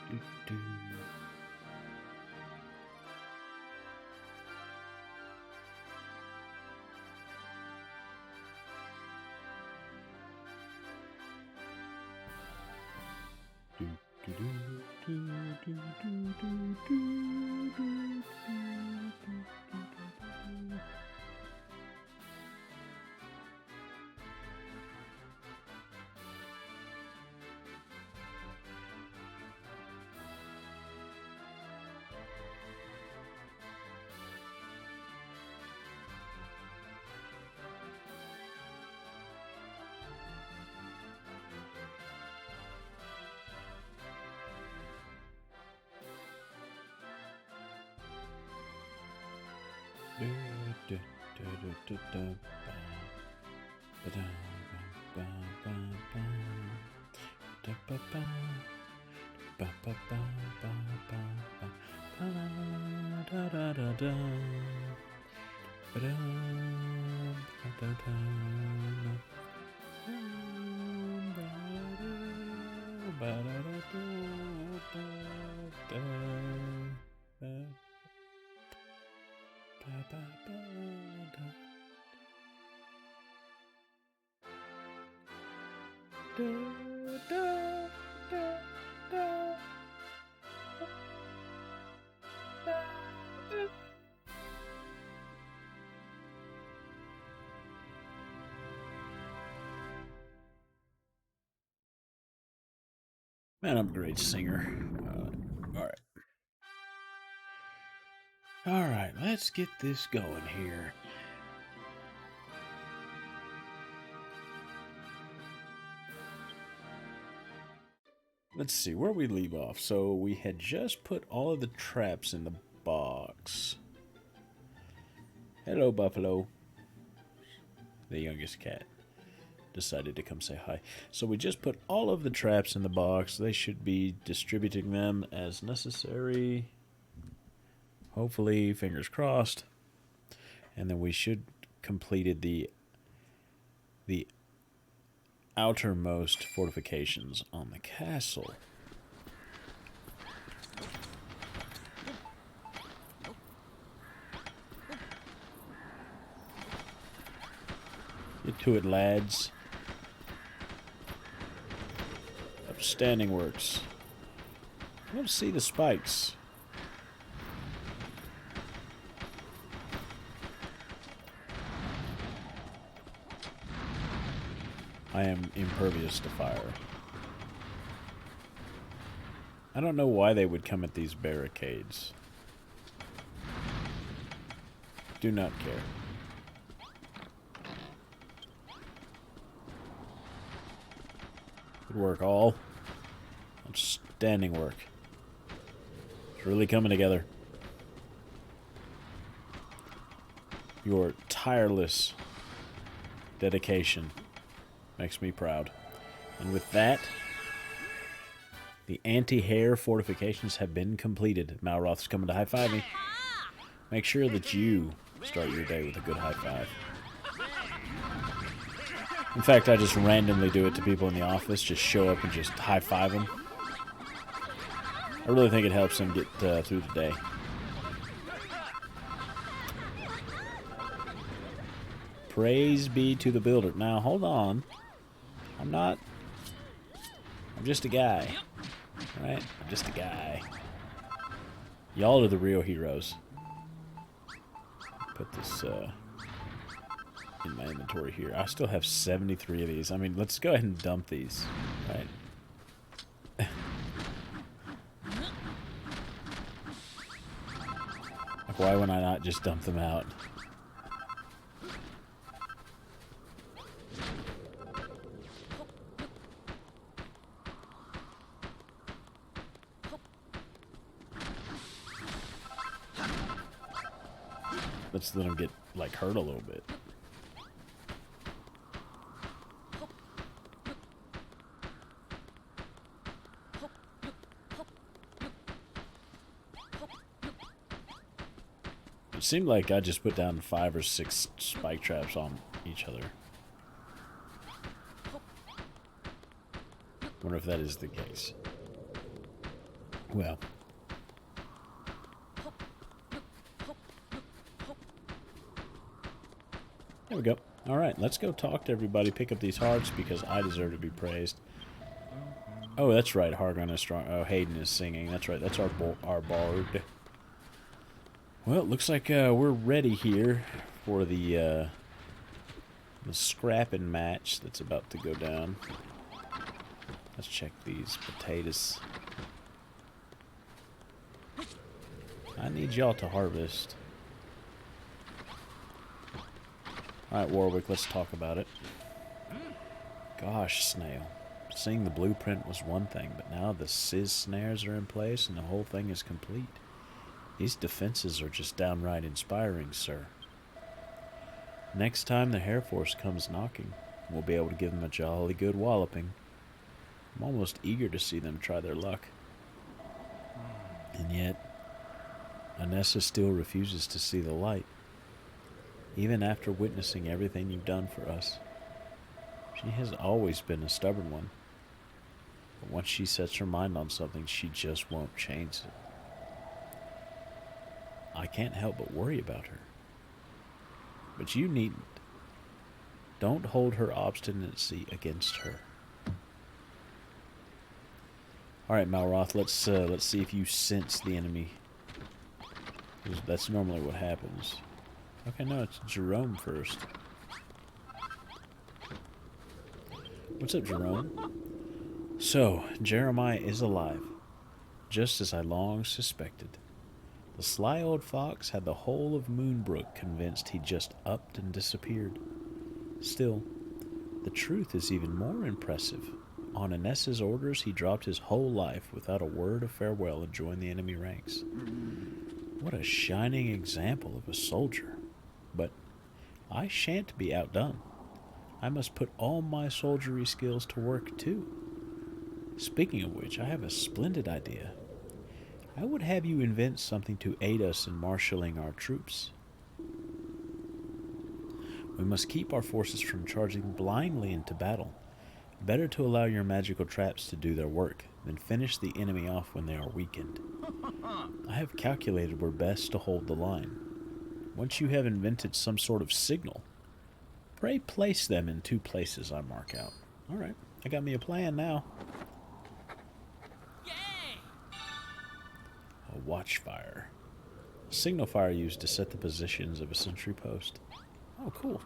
Do, do. Do, do, do, do, do, do, do, do, do, do. Man, I'm a great singer. Alright. Alright, let's get this going here. Let's see, where we leave off. So we had just put all of the traps in the box. Hello, Buffalo. The youngest cat decided to come say hi. So we just put all of the traps in the box. They should be distributing them as necessary. Hopefully, fingers crossed. And then we should completed the outermost fortifications on the castle. Get to it, lads. Upstanding works. I want to see the spikes. I am impervious to fire. I don't know why they would come at these barricades. Do not care. Good work, all. Outstanding work. It's really coming together. Your tireless dedication makes me proud. And with that, the anti-hair fortifications have been completed. Malroth's coming to high-five me. Make sure that you start your day with a good high-five. In fact, I just randomly do it to people in the office. Just show up and just high-five them. I really think it helps them get through the day. Praise be to the builder. Now, hold on. I'm just a guy. Right? I'm just a guy. Y'all are the real heroes. Put this in my inventory here. I still have 73 of these. I mean, let's go ahead and dump these. Right? Like, why would I not just dump them out? Let's let them get, like, hurt a little bit. It seemed like I just put down 5 or 6 spike traps on each other. Wonder if that is the case. Well, there we go. All right, let's go talk to everybody, pick up these hearts because I deserve to be praised. Oh, that's right. Hargon is strong. Oh, Hayden is singing. That's right. That's our bard. Well, it looks like we're ready here for the scrapping match that's about to go down. Let's check these potatoes. I need y'all to harvest. Alright, Warwick, let's talk about it. Gosh, Snail. Seeing the blueprint was one thing, but now the sizz snares are in place and the whole thing is complete. These defenses are just downright inspiring, sir. Next time the Hair Force comes knocking, we'll be able to give them a jolly good walloping. I'm almost eager to see them try their luck. And yet, Anessa still refuses to see the light, even after witnessing everything you've done for us. She has always been a stubborn one, but once she sets her mind on something, she just won't change it. I can't help but worry about her. But you needn't. Don't hold her obstinacy against her. Alright, Malroth, let's see if you sense the enemy. That's normally what happens. Okay, no, it's Jerome first. What's up, Jerome? So, Jeremiah is alive, just as I long suspected. The sly old fox had the whole of Moonbrook convinced he just upped and disappeared. Still, the truth is even more impressive. On Anessa's orders, he dropped his whole life without a word of farewell and joined the enemy ranks. What a shining example of a soldier. But I shan't be outdone. I must put all my soldiery skills to work, too. Speaking of which, I have a splendid idea. I would have you invent something to aid us in marshalling our troops. We must keep our forces from charging blindly into battle. Better to allow your magical traps to do their work than finish the enemy off when they are weakened. I have calculated where best to hold the line. Once you have invented some sort of signal, pray place them in 2 places I mark out. Alright, I got me a plan now. A watchfire. Signal fire used to set the positions of a sentry post. Oh, cool.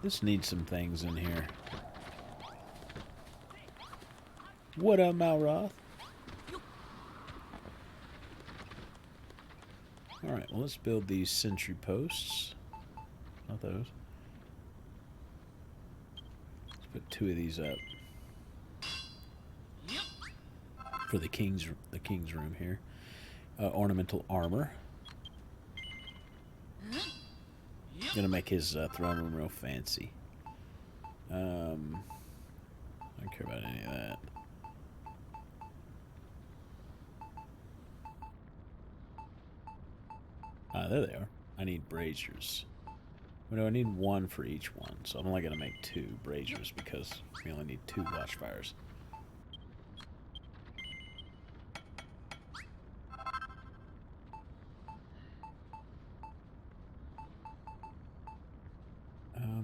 This needs some things in here. What up, Malroth? Alright, well, let's build these sentry posts. Not those. Let's put 2 of these up. For the king's room here. Ornamental armor. Gonna make his throne room real fancy. I don't care about any of that. Ah, there they are. I need braziers. Well, no, I need 1 for each one, so I'm only gonna make 2 braziers because we only need 2 watchfires.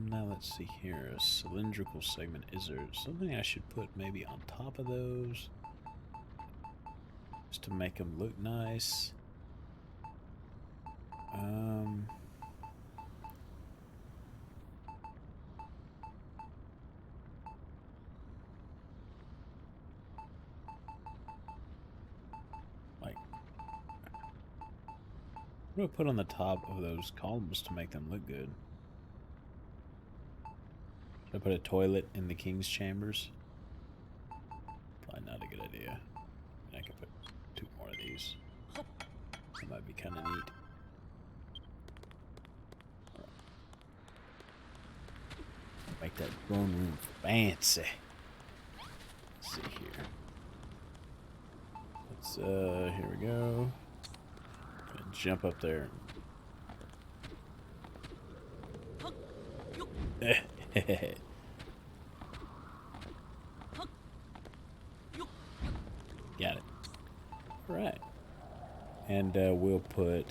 Now let's see here. A cylindrical segment. Is there something I should put maybe on top of those? Just to make them look nice. Like, what do I put on the top of those columns to make them look good? Should I put a toilet in the king's chambers? Probably not a good idea. I could put 2 more of these. That might be kind of neat. Make that throne room fancy. Let's see here. Let's, here we go. Jump up there. And we'll put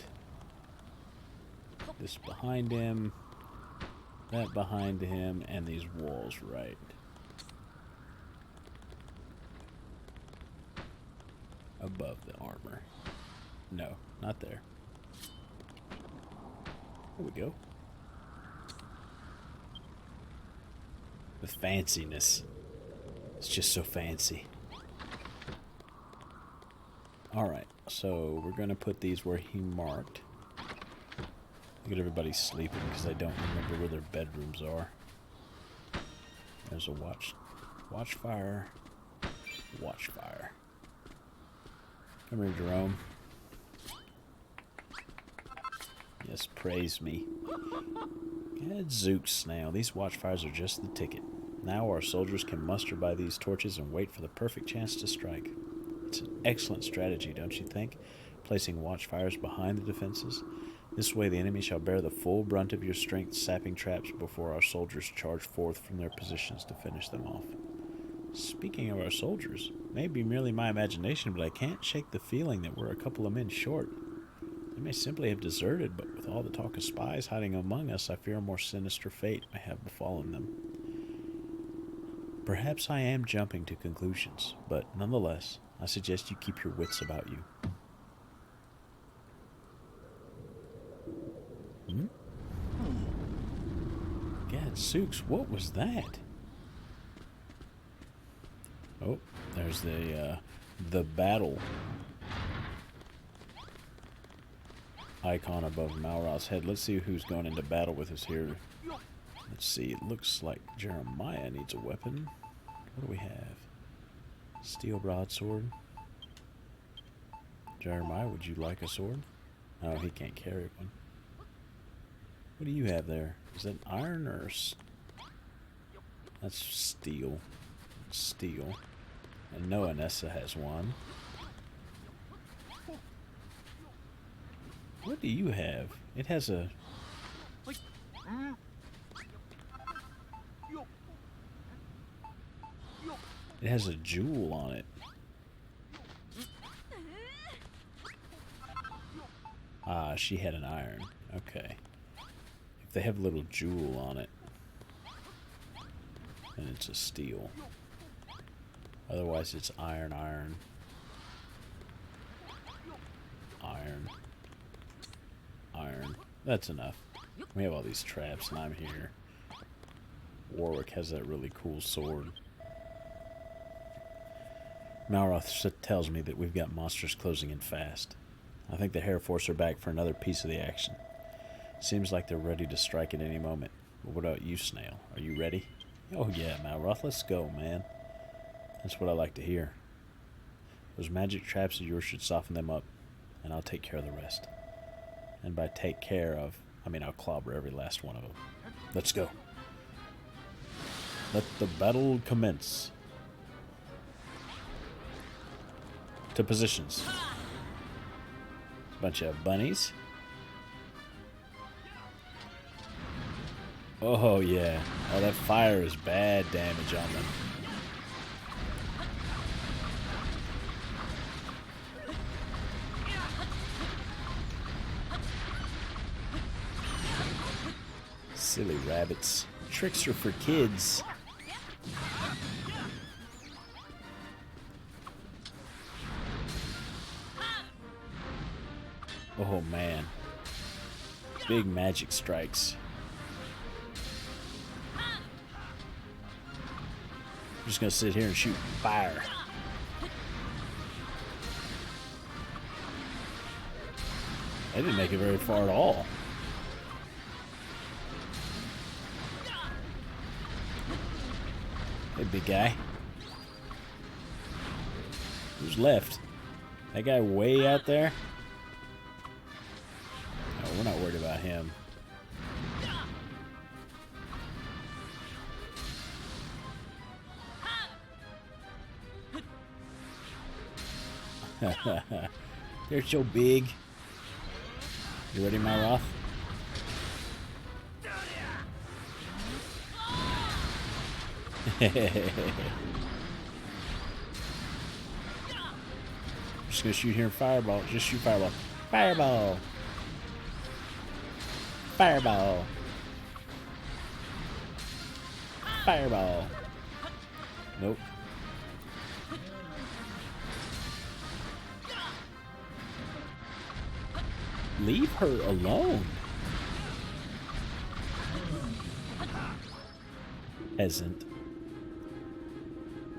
this behind him, that behind him, and these walls right. Above the armor. No, not there. There we go. The fanciness. It's just so fancy. Alright, so we're going to put these where he marked. Look at everybody sleeping because I don't remember where their bedrooms are. There's a watchfire. Watchfire. Come here, Jerome. Yes, praise me. Gadzooks, Snail. These watchfires are just the ticket. Now our soldiers can muster by these torches and wait for the perfect chance to strike. It's an excellent strategy, don't you think? Placing watchfires behind the defenses. This way the enemy shall bear the full brunt of your strength sapping traps before our soldiers charge forth from their positions to finish them off. Speaking of our soldiers, it may be merely my imagination, but I can't shake the feeling that we're a couple of men short. They may simply have deserted, but with all the talk of spies hiding among us, I fear a more sinister fate may have befallen them. Perhaps I am jumping to conclusions, but nonetheless, I suggest you keep your wits about you. Gadzooks, what was that? Oh, there's the battle icon above Malroth's head. Let's see who's going into battle with us here. Let's see, it looks like Jeremiah needs a weapon. What do we have? Steel broadsword. Jeremiah, would you like a sword? Oh, he can't carry one. What do you have there? Is that iron or... That's steel. Steel. And Noah Nessa has one. What do you have? It has a... It has a jewel on it. Ah, she had an iron. Okay. If they have a little jewel on it, then it's a steel. Otherwise, it's iron, iron. Iron. Iron. That's enough. We have all these traps, and I'm here. Warwick has that really cool sword. Malroth tells me that we've got monsters closing in fast. I think the Hair Force are back for another piece of the action. Seems like they're ready to strike at any moment. But what about you, Snail? Are you ready? Oh yeah, Malroth, let's go, man. That's what I like to hear. Those magic traps of yours should soften them up, and I'll take care of the rest. And by take care of, I mean I'll clobber every last one of them. Let's go. Let the battle commence. To positions. Bunch of bunnies. Oh yeah. Oh, that fire is bad damage on them. Silly rabbits. Tricks are for kids. Oh man. Big magic strikes. I'm just gonna sit here and shoot fire. They didn't make it very far at all. Hey, big guy. Who's left? That guy way out there? No, we're not worried about him. They're so big. You ready, Malroth? Just gonna shoot here in fireball. Just shoot fireball. Fireball. Fireball. Fireball. Nope. Leave her alone. Peasant.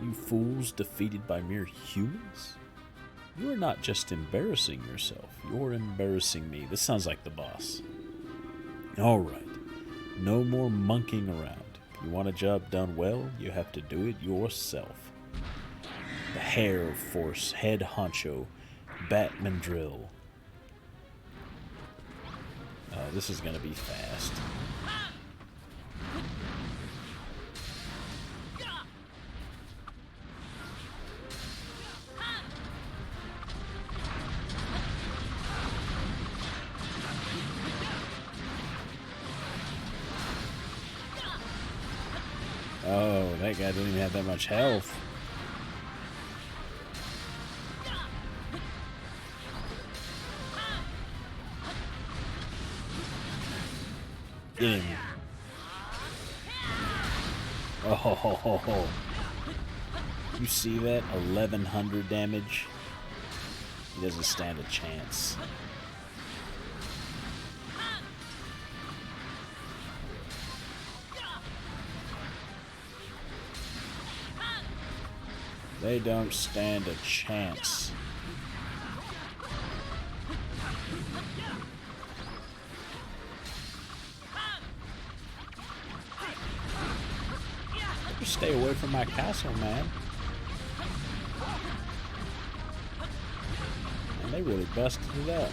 You fools defeated by mere humans? You're not just embarrassing yourself, you're embarrassing me. This sounds like the boss. Alright, no more monkeying around. If you want a job done well, you have to do it yourself. The Hair Force Head Honcho, Batman Drill. This is gonna be fast. Oh, that guy didn't even have that much health. Get him. Oh, ho, ho, ho, ho. You see that? 1100 damage? He doesn't stand a chance. They don't stand a chance. Just stay away from my castle, man. And they really busted it up.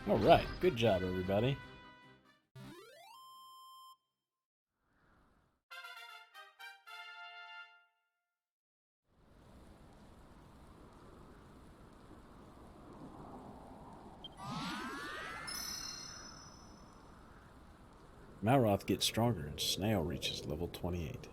Alright, good job, everybody. Malroth gets stronger and Snail reaches level 28.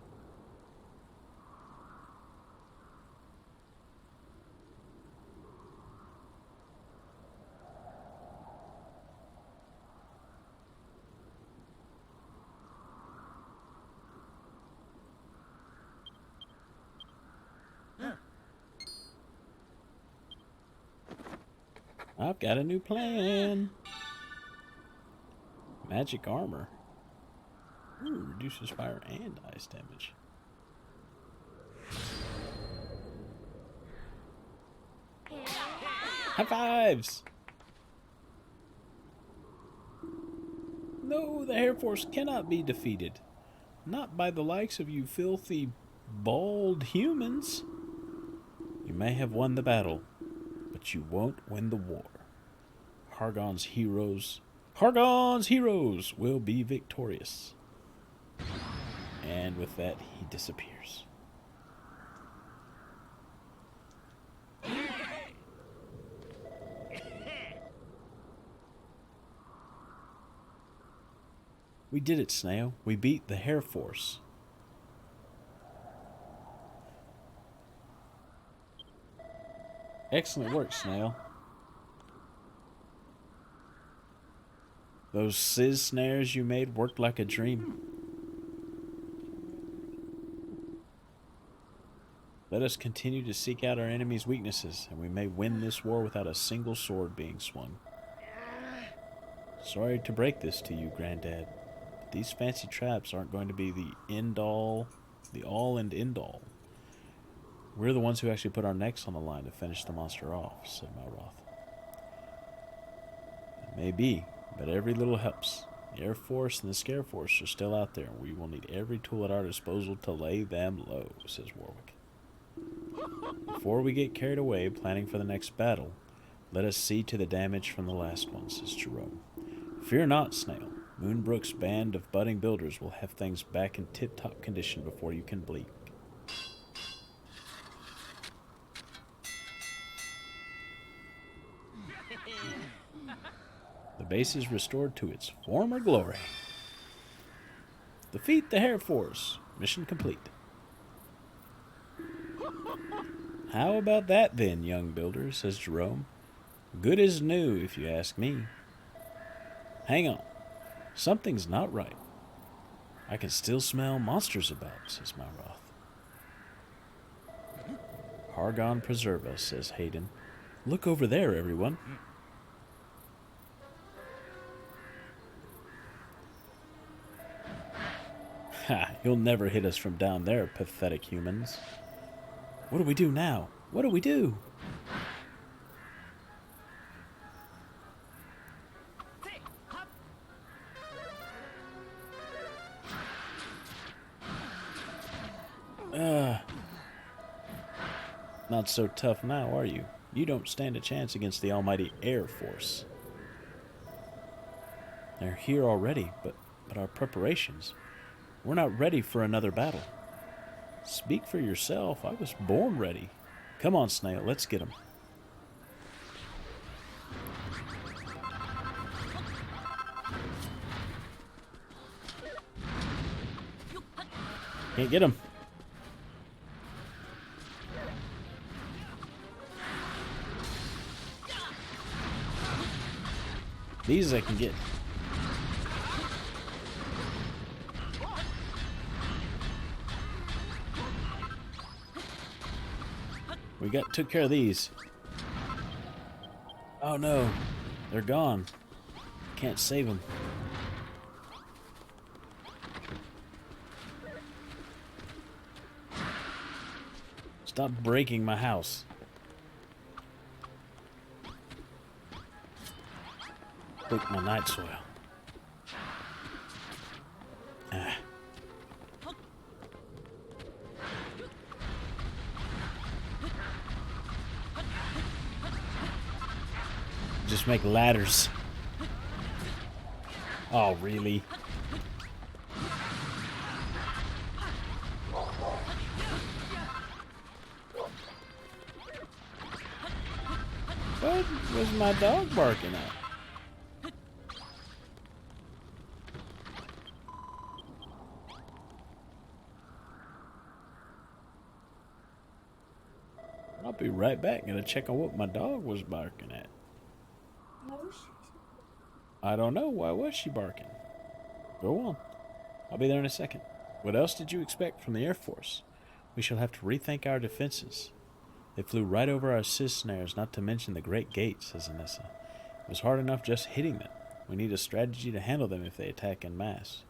I've got a new plan. Magic armor. Ooh, reduces fire and ice damage. High fives! No, the Hair Force cannot be defeated. Not by the likes of you filthy, bald humans. You may have won the battle, but you won't win the war. Hargon's heroes will be victorious. And with that, he disappears. We did it, Snail. We beat the Hair Force. Excellent work, Snail. Those sizz snares you made worked like a dream. Let us continue to seek out our enemy's weaknesses, and we may win this war without a single sword being swung. Sorry to break this to you, Granddad, but these fancy traps aren't going to be the all and end all. We're the ones who actually put our necks on the line to finish the monster off, said Malroth. It may be, but every little helps. The Air Force and the Scare Force are still out there, and we will need every tool at our disposal to lay them low, says Warwick. Before we get carried away planning for the next battle, let us see to the damage from the last one, says Jerome. Fear not, Snail. Moonbrook's band of budding builders will have things back in tip-top condition before you can blink. The base is restored to its former glory. Defeat the Hair Force. Mission complete. How about that then, young builder, says Jerome. Good as new, if you ask me. Hang on. Something's not right. I can still smell monsters about, says Malroth. Hargon preserve us, says Hayden. Look over there, everyone. Ha, you'll never hit us from down there, pathetic humans. What do we do now? What do we do? Not so tough now, are you? You don't stand a chance against the almighty Air Force. They're here already, but our preparations. We're not ready for another battle. Speak for yourself. I was born ready. Come on, Snail, let's get him. Can't get him. These I can get. We took care of these. Oh no, they're gone. Can't save them. Stop breaking my house. Break my night soil. Ah. Just make ladders. Oh, really? What was my dog barking at? I'll be right back. Gonna check on what my dog was barking at. I don't know. Why was she barking? Go on. I'll be there in a second. What else did you expect from the Air Force? We shall have to rethink our defenses. They flew right over our snares, not to mention the Great Gate, says Anissa. It was hard enough just hitting them. We need a strategy to handle them if they attack en masse.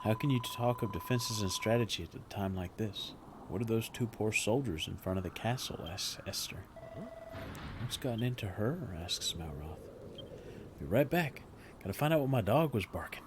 How can you talk of defenses and strategy at a time like this? What are those two poor soldiers in front of the castle? Asks Esther. What's gotten into her? Asks Malroth. Be right back. Gotta find out what my dog was barking.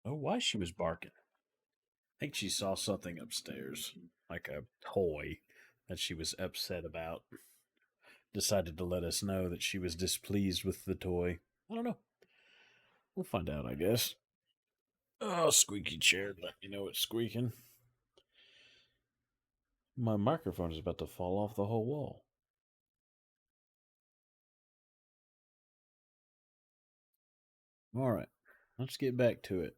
Oh, why she was barking. I think she saw something upstairs, like a toy that she was upset about. Decided to let us know that she was displeased with the toy. I don't know. We'll find out, I guess. Oh, squeaky chair. Let me know it's squeaking. My microphone is about to fall off the whole wall. All right, let's get back to it.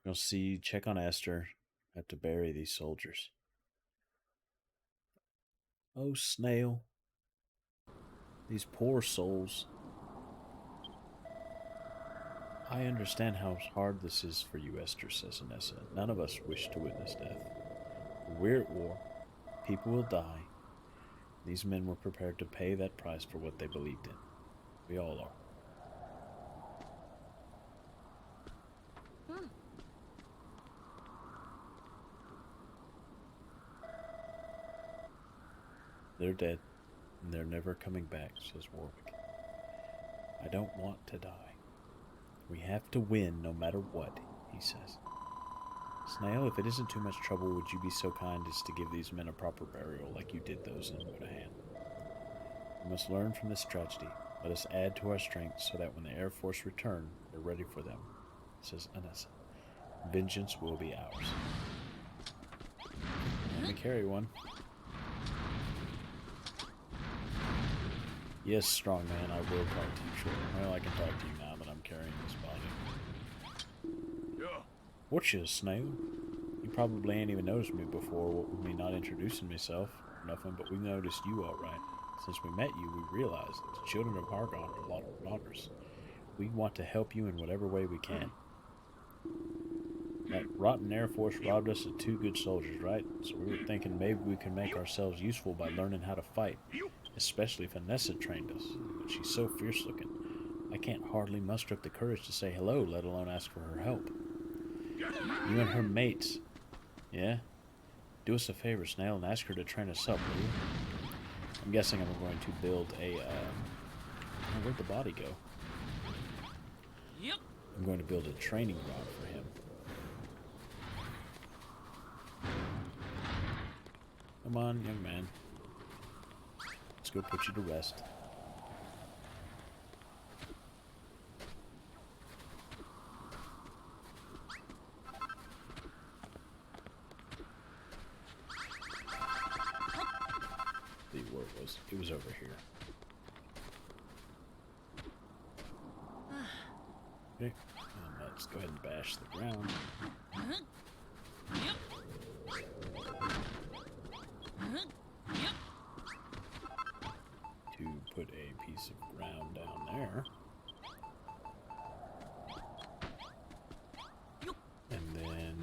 We'll see, check on Esther. Have to bury these soldiers. Oh, Snail. These poor souls. I understand how hard this is for you, Esther, says Anessa. None of us wish to witness death. We're at war. People will die. These men were prepared to pay that price for what they believed in. We all are. They're dead, and they're never coming back, says Warwick. I don't want to die. We have to win no matter what, he says. Snail, if it isn't too much trouble, would you be so kind as to give these men a proper burial like you did those in Modahan? We must learn from this tragedy. Let us add to our strength so that when the Air Force return, we're ready for them, says Anessa. Vengeance will be ours. Let me carry one. Yes, strong man, I will talk to you shortly. Well, I can talk to you now that I'm carrying this body. Yeah. What's you, Snail? You probably ain't even noticed me before with me not introducing myself or nothing, but we noticed you all right. Since we met you, we realized that the children of Hargon are a lot of loggers. We want to help you in whatever way we can. That rotten Air Force robbed us of 2 good soldiers, right? So we were thinking maybe we could make ourselves useful by learning how to fight. Especially if Anessa trained us. But she's so fierce looking. I can't hardly muster up the courage to say hello, let alone ask for her help. You and her mates. Yeah? Do us a favor, Snail, and ask her to train us up, will you? I'm guessing I'm going to build a, where'd the body go? Yep. I'm going to build a training rod for him. Come on, young man. Let's go put you to rest. See where it was. It was over here. Okay, and let's go ahead and bash the ground. To put a piece of ground down there. And then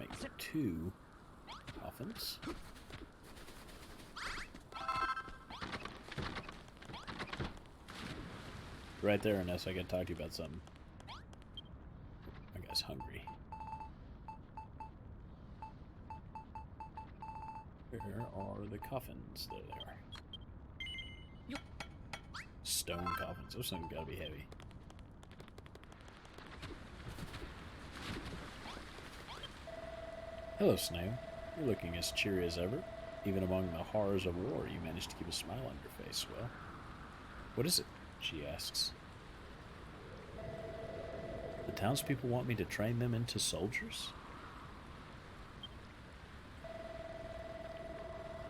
make 2 coffins. Right there, unless I can talk to you about something. My guy's hungry. Where are the coffins? There they are. Stone coffins. Those things gotta be heavy. Hello, Snail. You're looking as cheery as ever. Even among the horrors of war, you managed to keep a smile on your face. Well, what is it? She asks. The townspeople want me to train them into soldiers?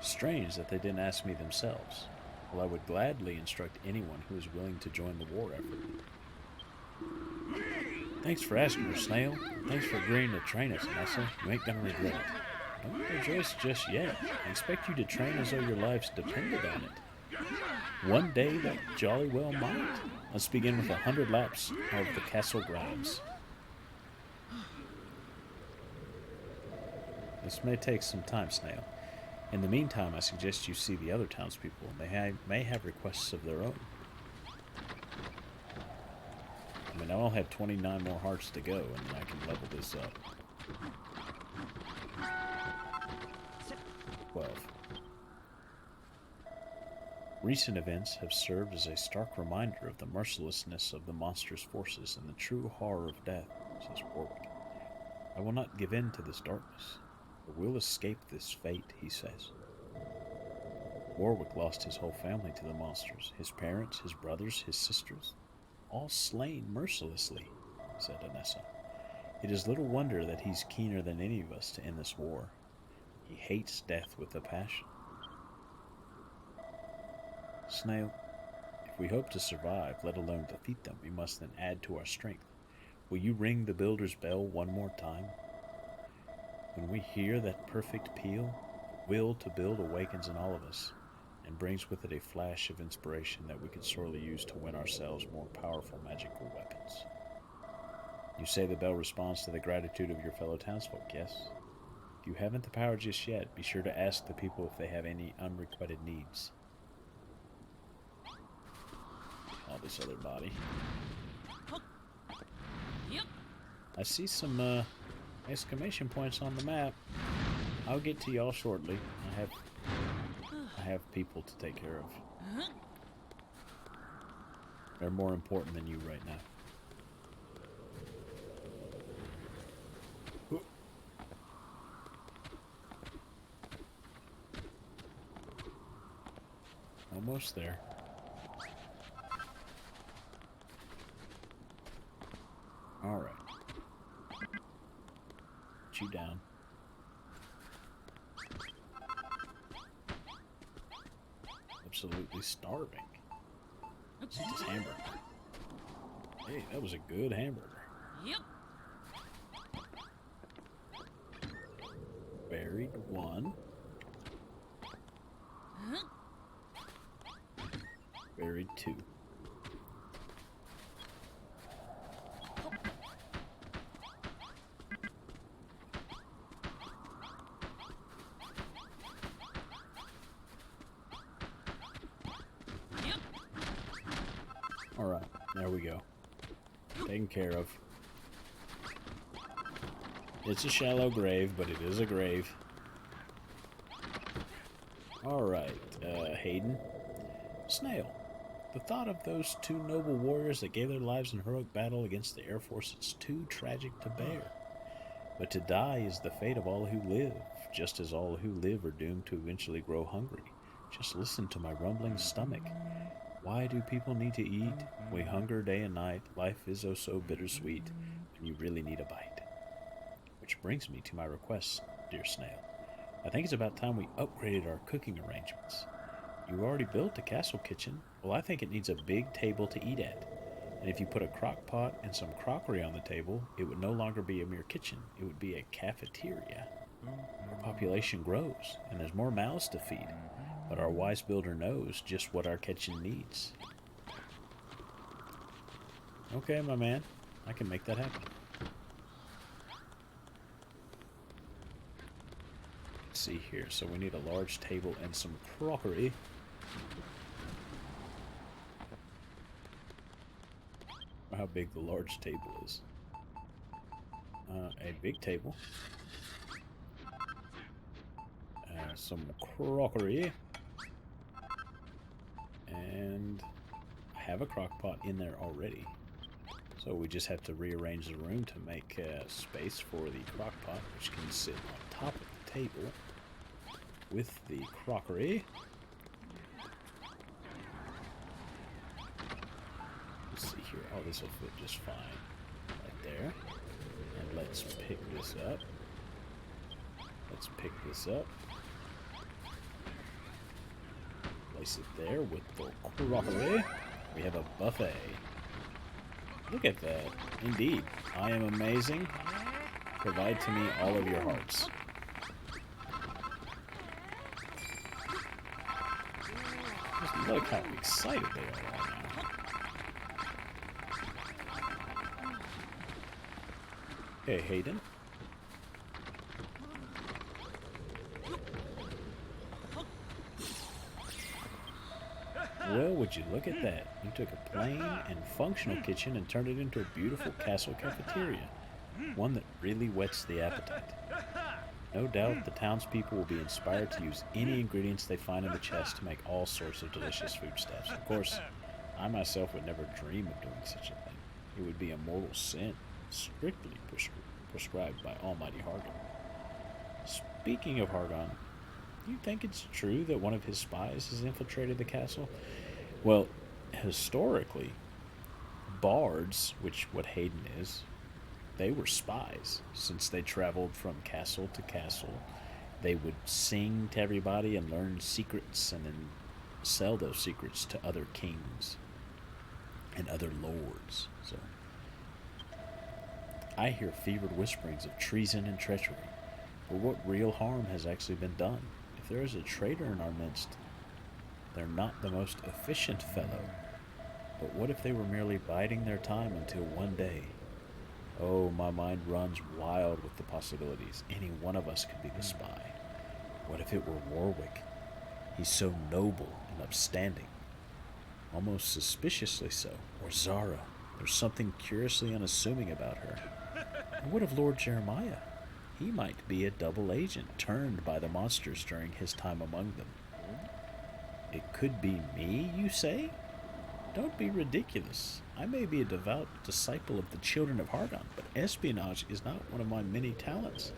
Strange that they didn't ask me themselves. Well, I would gladly instruct anyone who is willing to join the war effort. Thanks for asking her, Snail. Thanks for agreeing to train us, Nessa. You ain't gonna regret it. Don't rejoice just yet. I expect you to train as though your lives depended on it. One day that jolly well might. Let's begin with 100 laps of the castle grounds. This may take some time, Snail. In the meantime, I suggest you see the other townspeople. They may have requests of their own. I mean, I only have 29 more hearts to go, and then I can level this up. 12. Recent events have served as a stark reminder of the mercilessness of the monstrous forces and the true horror of death, says Warwick. I will not give in to this darkness, but will escape this fate, he says. Warwick lost his whole family to the monsters, his parents, his brothers, his sisters, all slain mercilessly, said Anessa. It is little wonder that he's keener than any of us to end this war. He hates death with a passion. Snail, if we hope to survive, let alone defeat them, we must then add to our strength. Will you ring the builder's bell one more time? When we hear that perfect peal, the will to build awakens in all of us, and brings with it a flash of inspiration that we could sorely use to win ourselves more powerful magical weapons. You say the bell responds to the gratitude of your fellow townsfolk, yes? If you haven't the power just yet, be sure to ask the people if they have any unrequited needs. Oh, this other body. I see some exclamation points on the map. I'll get to y'all shortly. I have people to take care of. They're more important than you right now. Almost there. Alright. Put you down. Absolutely starving. Let's eat this hamburger. Hey, that was a good hamburger. Yep. Buried one. Buried two. Alright, there we go. Taken care of. It's a shallow grave, but it is a grave. Alright, Hayden. Snail. The thought of those two noble warriors that gave their lives in heroic battle against the Air Force is too tragic to bear. But to die is the fate of all who live, just as all who live are doomed to eventually grow hungry. Just listen to my rumbling stomach. Why do people need to eat? We hunger day and night. Life is oh so bittersweet, and you really need a bite. Which brings me to my request, dear Snail. I think it's about time we upgraded our cooking arrangements. You already built a castle kitchen. Well, I think it needs a big table to eat at. And if you put a crock pot and some crockery on the table, it would no longer be a mere kitchen. It would be a cafeteria. Our population grows, and there's more mouths to feed. But our wise builder knows just what our kitchen needs. Okay, my man. I can make that happen. Let's see here. So we need a large table and some crockery. How big the large table is. A big table. Some crockery. And I have a crock pot in there already. So we just have to rearrange the room to make space for the crock pot, which can sit on top of the table with the crockery. Let's see here. Oh, this will fit just fine. Right there. And let's pick this up. Let's pick this up. Place it there with the crockery. We have a buffet. Look at that. Indeed. I am amazing. Provide to me all of your hearts. Just look how excited they are right now. Okay, Hayden. Well, would you look at that? You took a plain and functional kitchen and turned it into a beautiful castle cafeteria. One that really whets the appetite. No doubt the townspeople will be inspired to use any ingredients they find in the chest to make all sorts of delicious foodstuffs. Of course, I myself would never dream of doing such a thing. It would be a mortal sin, strictly prescribed by Almighty Hargon. Speaking of Hargon, do you think it's true that one of his spies has infiltrated the castle? Well, historically, bards, which what Hayden is, they were spies. Since they traveled from castle to castle, they would sing to everybody and learn secrets and then sell those secrets to other kings and other lords. So I hear fevered whisperings of treason and treachery. But what real harm has actually been done? If there is a traitor in our midst, they're not the most efficient fellow. But what if they were merely biding their time until one day? Oh, my mind runs wild with the possibilities. Any one of us could be the spy. What if it were Warwick? He's so noble and upstanding. Almost suspiciously so. Or Zara. There's something curiously unassuming about her. And what of Lord Jeremiah? He might be a double agent turned by the monsters during his time among them. It could be me, you say? Don't be ridiculous. I may be a devout disciple of the children of Hargon, but espionage is not one of my many talents.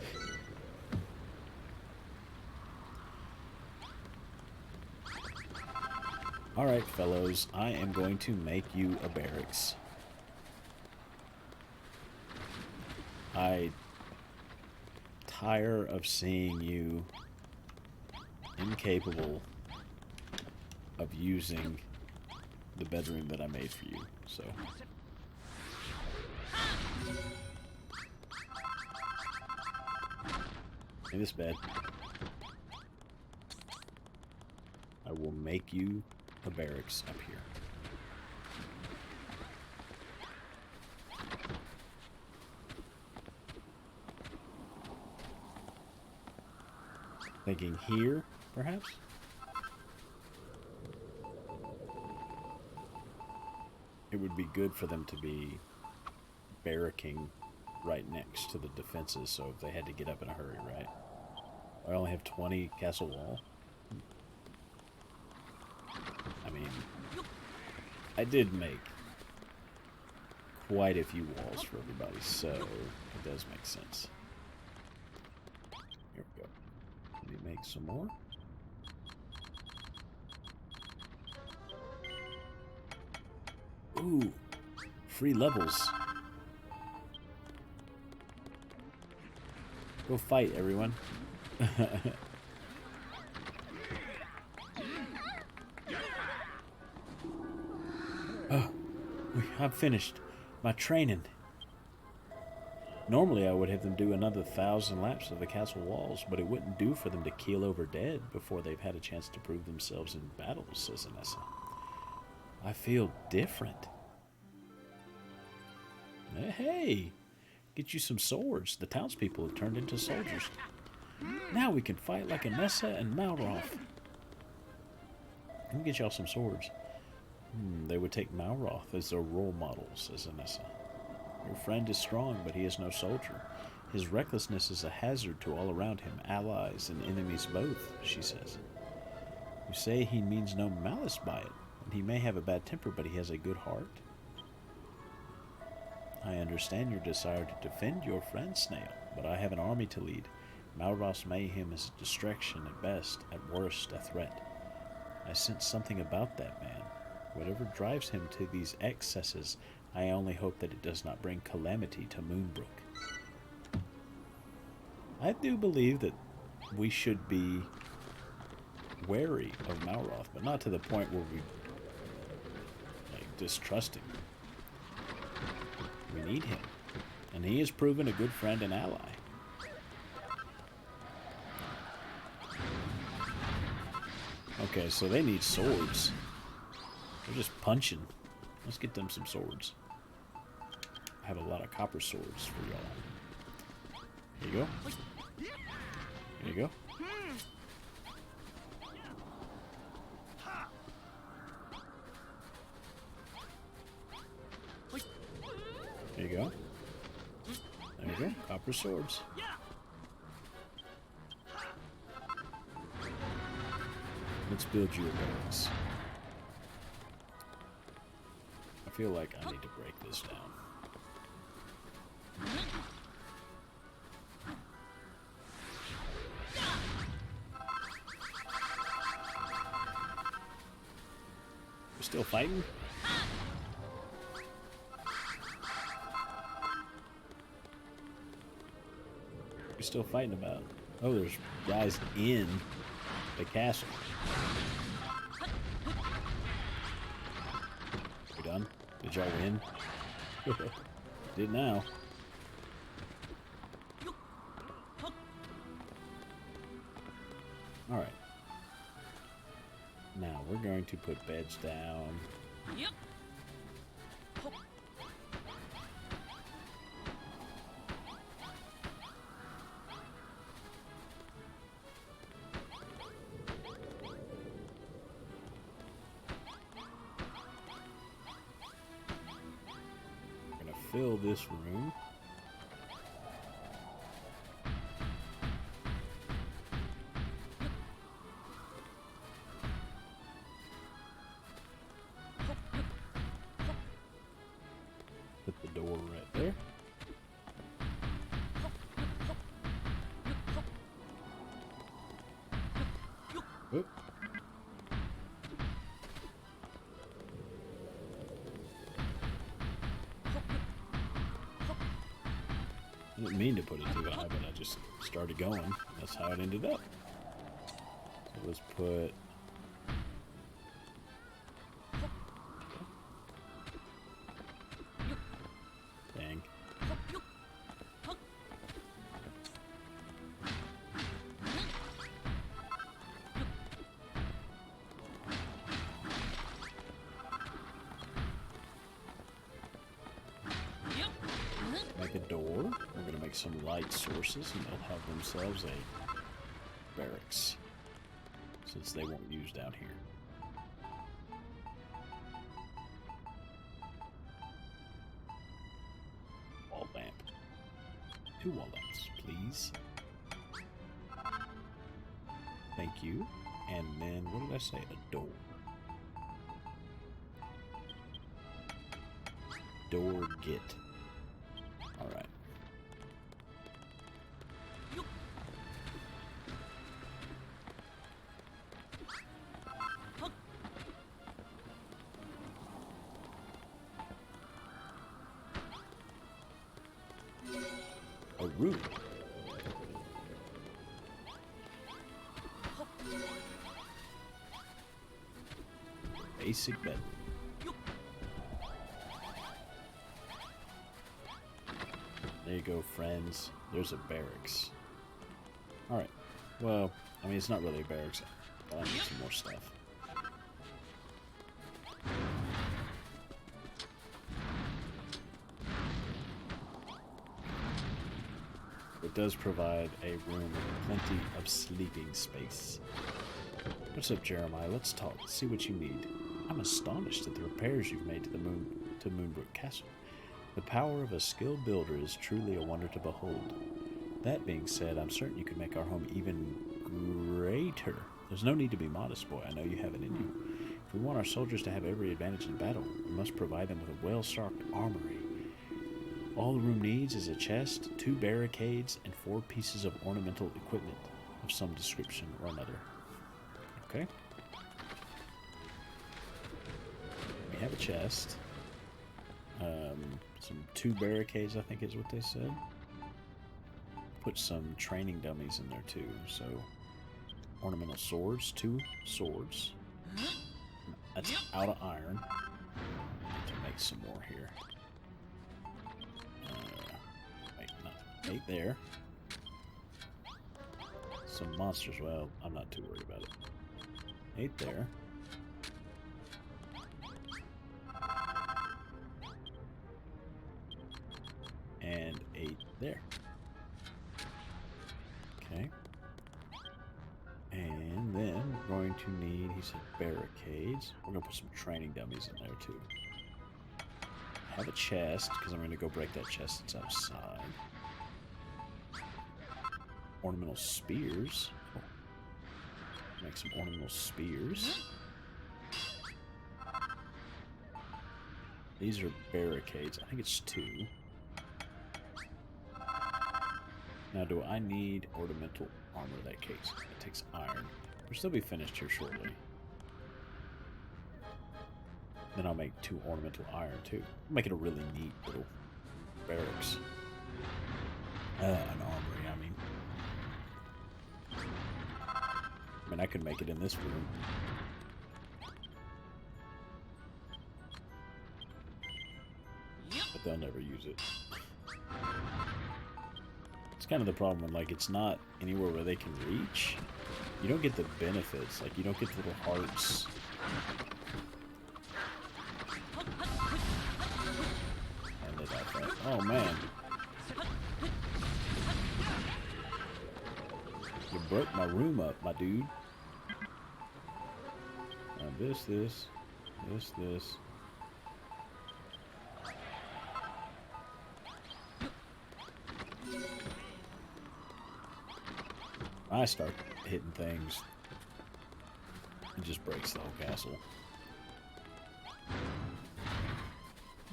Alright, fellows, I am going to make you a barracks. I tire of seeing you incapable of using the bedroom that I made for you, so. In this bed, I will make you a barracks up here. Thinking here, perhaps? It would be good for them to be barracking right next to the defenses, so if they had to get up in a hurry, right? I only have 20 castle wall. I mean, I did make quite a few walls for everybody, so it does make sense. Here we go. Let me make some more. Ooh, free levels. Go fight, everyone. Oh, I'm finished. My training. Normally I would have them do another 1,000 laps of the castle walls, but it wouldn't do for them to keel over dead before they've had a chance to prove themselves in battle, says Anessa. I feel different. Hey, get you some swords. The townspeople have turned into soldiers. Now we can fight like Anessa and Malroth. Let me get y'all some swords. They would take Malroth as their role model, says Anessa. Your friend is strong, but he is no soldier. His recklessness is a hazard to all around him, allies and enemies both, she says. You say he means no malice by it, and he may have a bad temper, but he has a good heart. I understand your desire to defend your friend, Snail, but I have an army to lead. Malroth's mayhem is a distraction at best, at worst a threat. I sense something about that man. Whatever drives him to these excesses, I only hope that it does not bring calamity to Moonbrook. I do believe that we should be wary of Malroth, but not to the point where we distrust him. We need him, and he has proven a good friend and ally. Okay, so they need swords. They're just punching. Let's get them some swords. I have a lot of copper swords for y'all. Here you go. Here you go. There you go. There you go. Copper swords. Let's build you a barracks. I feel like I need to break this down. We're still fighting? We're still fighting about. Oh, there's guys in the castle. We done? Did y'all win? Did now. Alright. Now we're going to put beds down. Yep. We're gonna fill this room. Put the door right there. Oop. I didn't mean to put it too high, but I just started going. That's how it ended up. So let's put... Dang. Make a door. We're going to make some light sources, and they'll have themselves a barracks, since they won't use down here. Wall lamp. 2 wall lamps, please. Thank you. And then, what did I say? A door. Door get. Alright. A room. Basic bed. There you go, friends. There's a barracks. Alright. Well, I mean, it's not really a barracks, but I need some more stuff. It does provide a room with plenty of sleeping space. What's up, Jeremiah? Let's talk. See what you need. I'm astonished at the repairs you've made to the Moonbrook Castle. The power of a skilled builder is truly a wonder to behold. That being said, I'm certain you could make our home even greater. There's no need to be modest, boy. I know you have it in you. If we want our soldiers to have every advantage in battle, we must provide them with a well-stocked armory. All the room needs is a chest, 2 barricades, and 4 pieces of ornamental equipment of some description or another. Okay. We have a chest. Some 2 barricades, I think is what they said. Put some training dummies in there too. So, ornamental swords, 2 swords. That's out of iron. To make some more here. Wait, not 8 there. Some monsters. Well, I'm not too worried about it. 8 there. And 8 there. Okay. And then we're going to need, he said, barricades. We're going to put some training dummies in there too. Have a chest, because I'm going to go break that chest that's outside. Ornamental spears. Make some ornamental spears. These are barricades. I think it's 2. Now, do I need ornamental armor in that case? It takes iron. We'll still be finished here shortly. Then I'll make 2 ornamental iron, too. Make it a really neat little barracks. An armory, I mean. I mean, I could make it in this room. But they'll never use it. It's kind of the problem when, like, it's not anywhere where they can reach. You don't get the benefits. Like, you don't get the little hearts. And they got that. Oh, man. You broke my room up, my dude. Now this. I start hitting things, it just breaks the whole castle.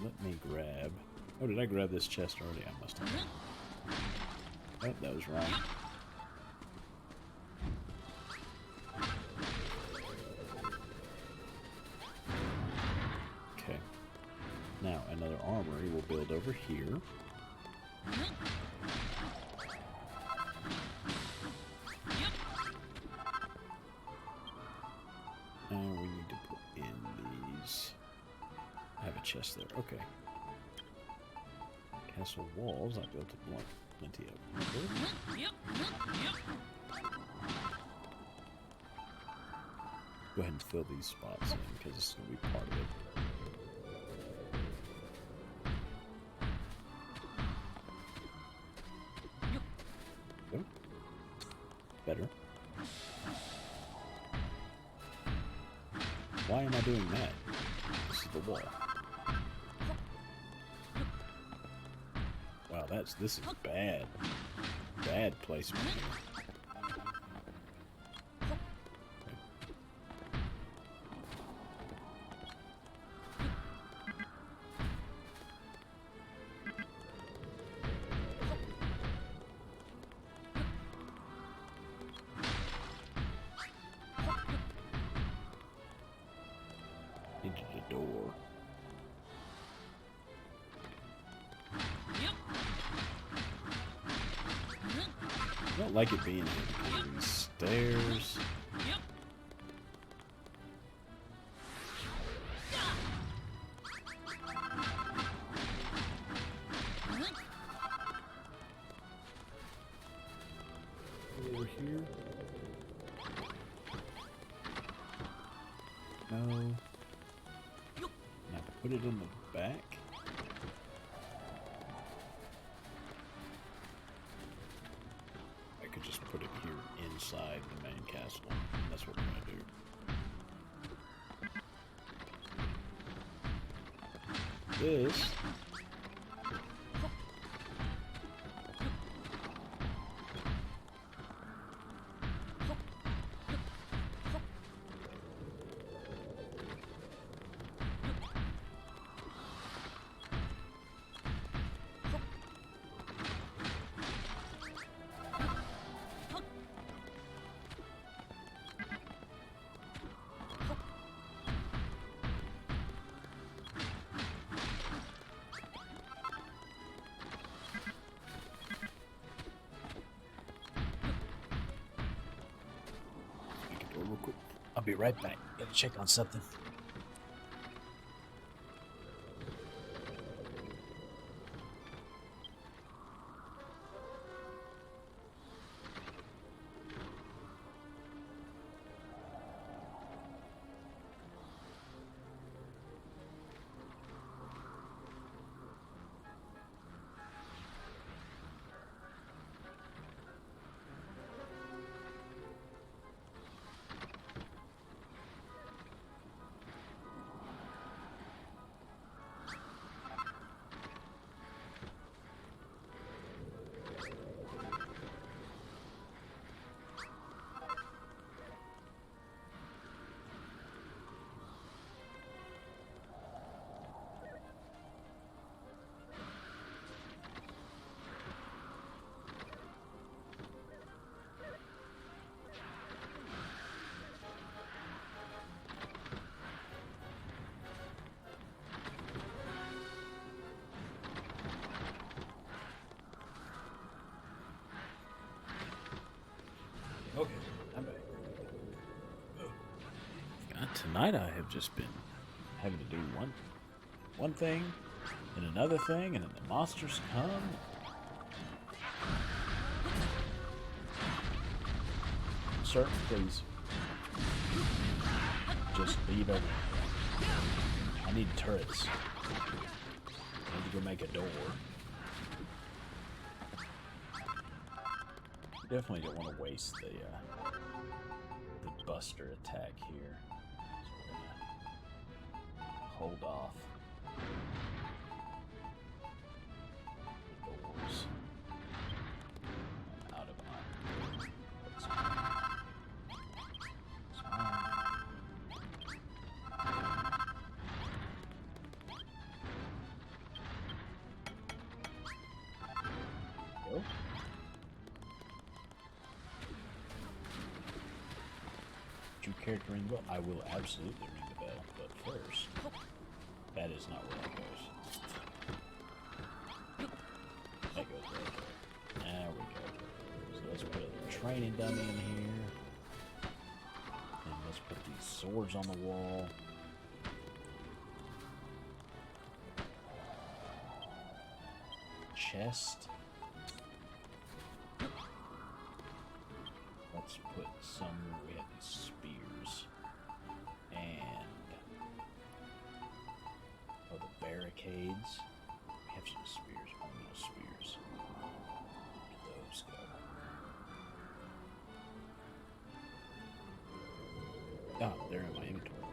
Let me grab... Oh, did I grab this chest already? I must have. Oh, that was wrong. Okay. Now, another armory we'll build over here. And we need to put in these. I have a chest there. Okay. Castle walls. I built plenty of. Go ahead and fill these spots in because this is going to be part of it. Oh. Better. Why am I doing that? This is the wall. Wow, this is bad. Bad placement here. Into the door. I don't like it being in these stairs. Over here. No. Now put it in the back. I could just put it here inside the main castle. That's what we're gonna do. This real quick. I'll be right back. Gotta check on something. Tonight I have just been having to do one thing and another thing, and then the monsters come. Sir, please. Just leave everything. I need turrets. I need to go make a door. Definitely don't want to waste the buster attack here. So we're gonna hold off. The doors. I'm out of iron. That's fine. Go. Would you care to ring the bell? I will absolutely ring the bell, but first, that is not where that goes. That goes right there. There we go. So let's put a training dummy in here. And let's put these swords on the wall. Chest. Let's put some red spears. And the barricades. We have some spears, ornamental spears. Where did those go? Oh, they're in my inventory.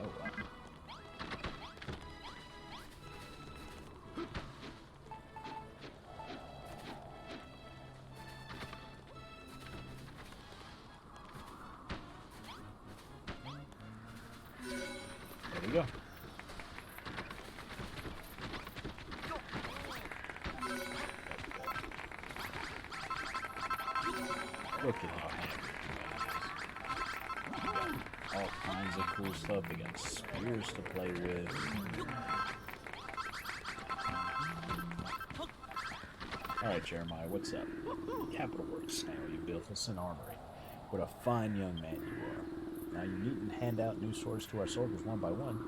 Oh, wow. There we go. Look at how handy it is. All kinds of cool stuff. They got spears to play with. Alright, Jeremiah, what's up? Capital work, Snail. You built us an armory. What a fine young man you are. Now you needn't hand out new swords to our soldiers one by one.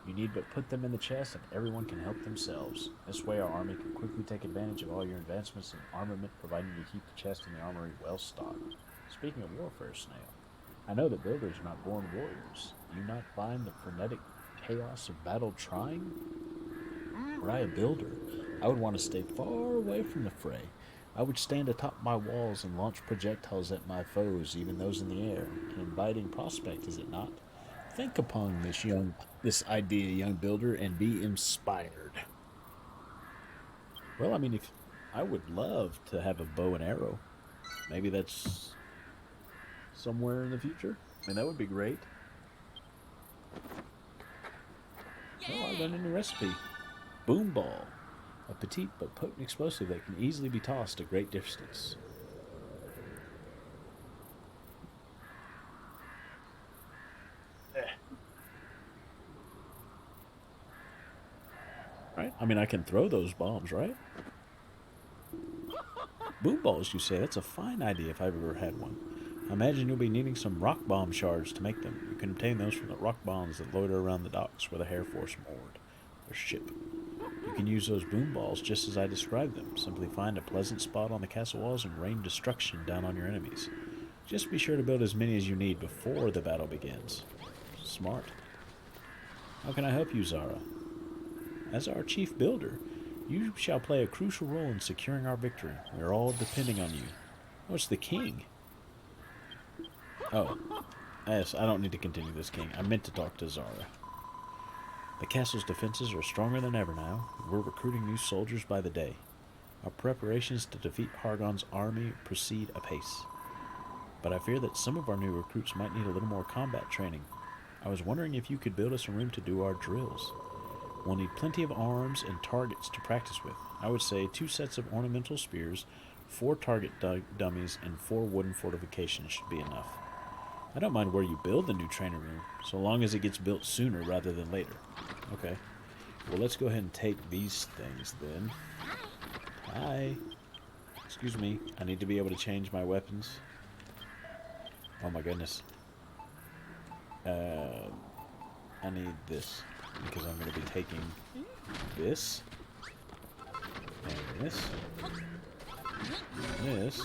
You need but put them in the chest and everyone can help themselves. This way our army can quickly take advantage of all your advancements in armament, providing you keep the chest and the armory well stocked. Speaking of warfare, Snail, I know that builders are not born warriors. Do you not find the frenetic chaos of battle trying? Were I a builder, I would want to stay far away from the fray. I would stand atop my walls and launch projectiles at my foes, even those in the air. An inviting prospect, is it not? Think upon this idea, young builder, and be inspired. Well, I mean, if I would love to have a bow and arrow. Maybe that's somewhere in the future. I mean, that would be great. Oh, I learned a new recipe. Boom ball. A petite but potent explosive that can easily be tossed a great distance. Right? I mean, I can throw those bombs, right? Boom balls, you say? That's a fine idea if I've ever had one. I imagine you'll be needing some rock bomb shards to make them. You can obtain those from the rock bombs that loiter around the docks where the Air Force moored their ship. You can use those boom balls just as I described them. Simply find a pleasant spot on the castle walls and rain destruction down on your enemies. Just be sure to build as many as you need before the battle begins. Smart. How can I help you, Zara? As our chief builder, you shall play a crucial role in securing our victory. We are all depending on you. Oh, it's the king. Oh, yes, I don't need to continue this, king. I meant to talk to Zara. The castle's defenses are stronger than ever now. We're recruiting new soldiers by the day. Our preparations to defeat Hargon's army proceed apace. But I fear that some of our new recruits might need a little more combat training. I was wondering if you could build us a room to do our drills. We'll need plenty of arms and targets to practice with. I would say 2 sets of ornamental spears, 4 target dummies, and 4 wooden fortifications should be enough. I don't mind where you build the new training room, so long as it gets built sooner rather than later. Okay. Well, let's go ahead and take these things then. Hi. Excuse me. I need to be able to change my weapons. Oh my goodness. I need this because I'm going to be taking this and this and this.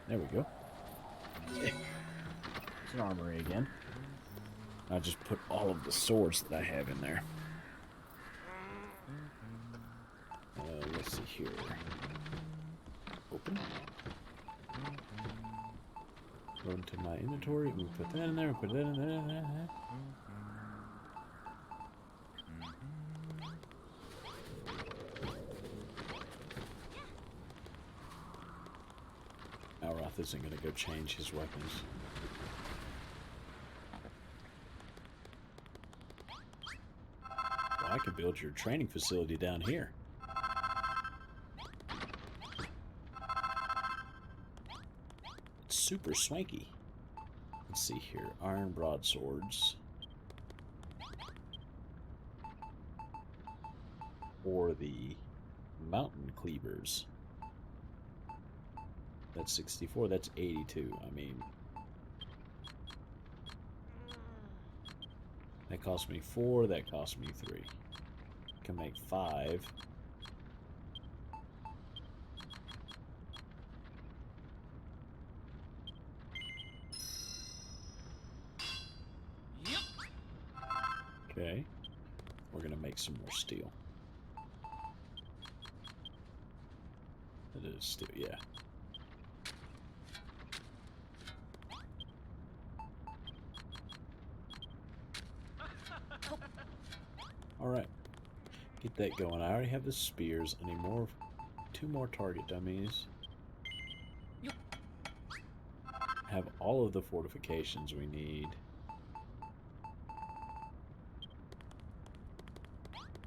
There we go. It's an armory again. I just put all of the swords that I have in there. Let's see here. Open. Go into my inventory. We put that in there. Put that in there. Alroth isn't going to go change his weapons. Well, I could build your training facility down here. It's super swanky. Let's see here. Iron broadswords. Or the mountain cleavers. That's 64, that's 82. I mean, that cost me 4, that cost me 3. Can make 5. Okay. We're gonna make some more steel. That is steel, yeah. Alright. Get that going. I already have the spears. I need more, 2 more target dummies. Have all of the fortifications we need.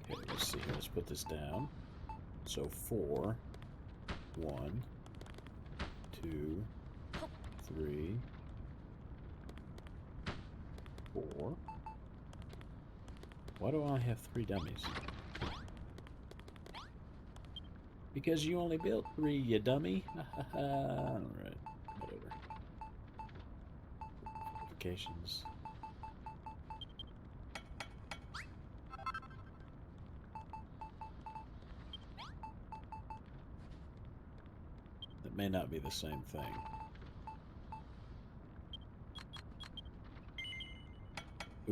Okay, let's see here. Let's put this down. So 4. 1, 2, 3, 4. Why do I have 3 dummies? Because you only built 3, you dummy. Alright, whatever. Fortifications. That may not be the same thing.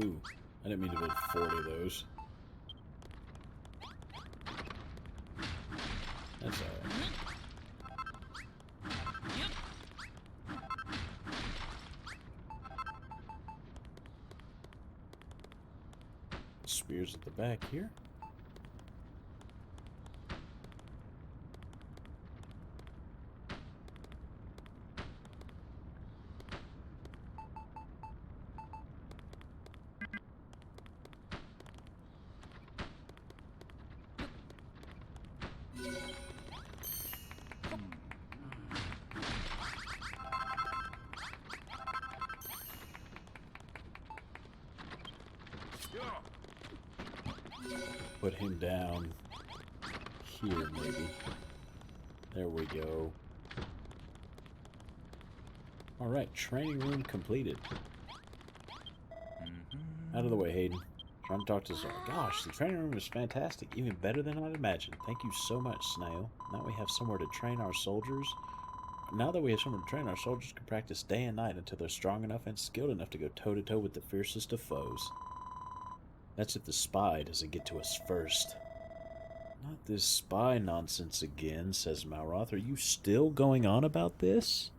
Ooh, I didn't mean to build 40 of those. That's alright. Spears at the back here. Put him down here, maybe. There we go. Alright, training room completed. Out of the way, Hayden. Trying to talk to Zara. Gosh, the training room is fantastic. Even better than I'd imagined. Thank you so much, Snail. Now we have somewhere to train our soldiers. Now that we have somewhere to train, our soldiers can practice day and night until they're strong enough and skilled enough to go toe-to-toe with the fiercest of foes. That's if the spy doesn't get to us first. Not this spy nonsense again, says Malroth. Are you still going on about this?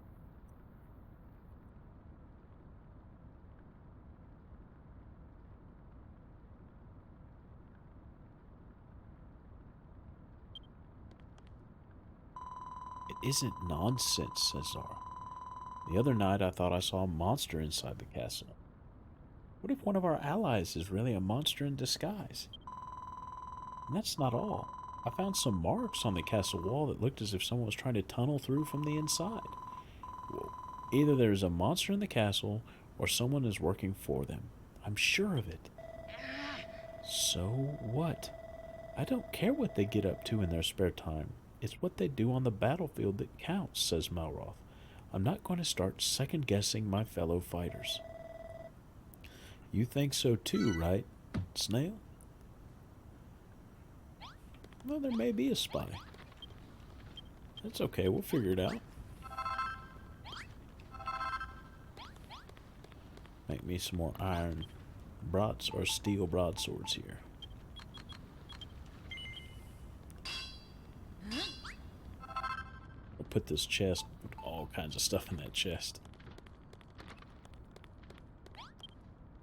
It isn't nonsense, says Zara. The other night I thought I saw a monster inside the castle. What if one of our allies is really a monster in disguise? And that's not all. I found some marks on the castle wall that looked as if someone was trying to tunnel through from the inside. Well, either there's a monster in the castle or someone is working for them. I'm sure of it. So what? I don't care what they get up to in their spare time. It's what they do on the battlefield that counts, says Malroth. I'm not going to start second-guessing my fellow fighters. You think so too, right, Snail? Well, there may be a spy. That's okay, we'll figure it out. Make me some more iron or steel broadswords here. We'll put this chest, put all kinds of stuff in that chest.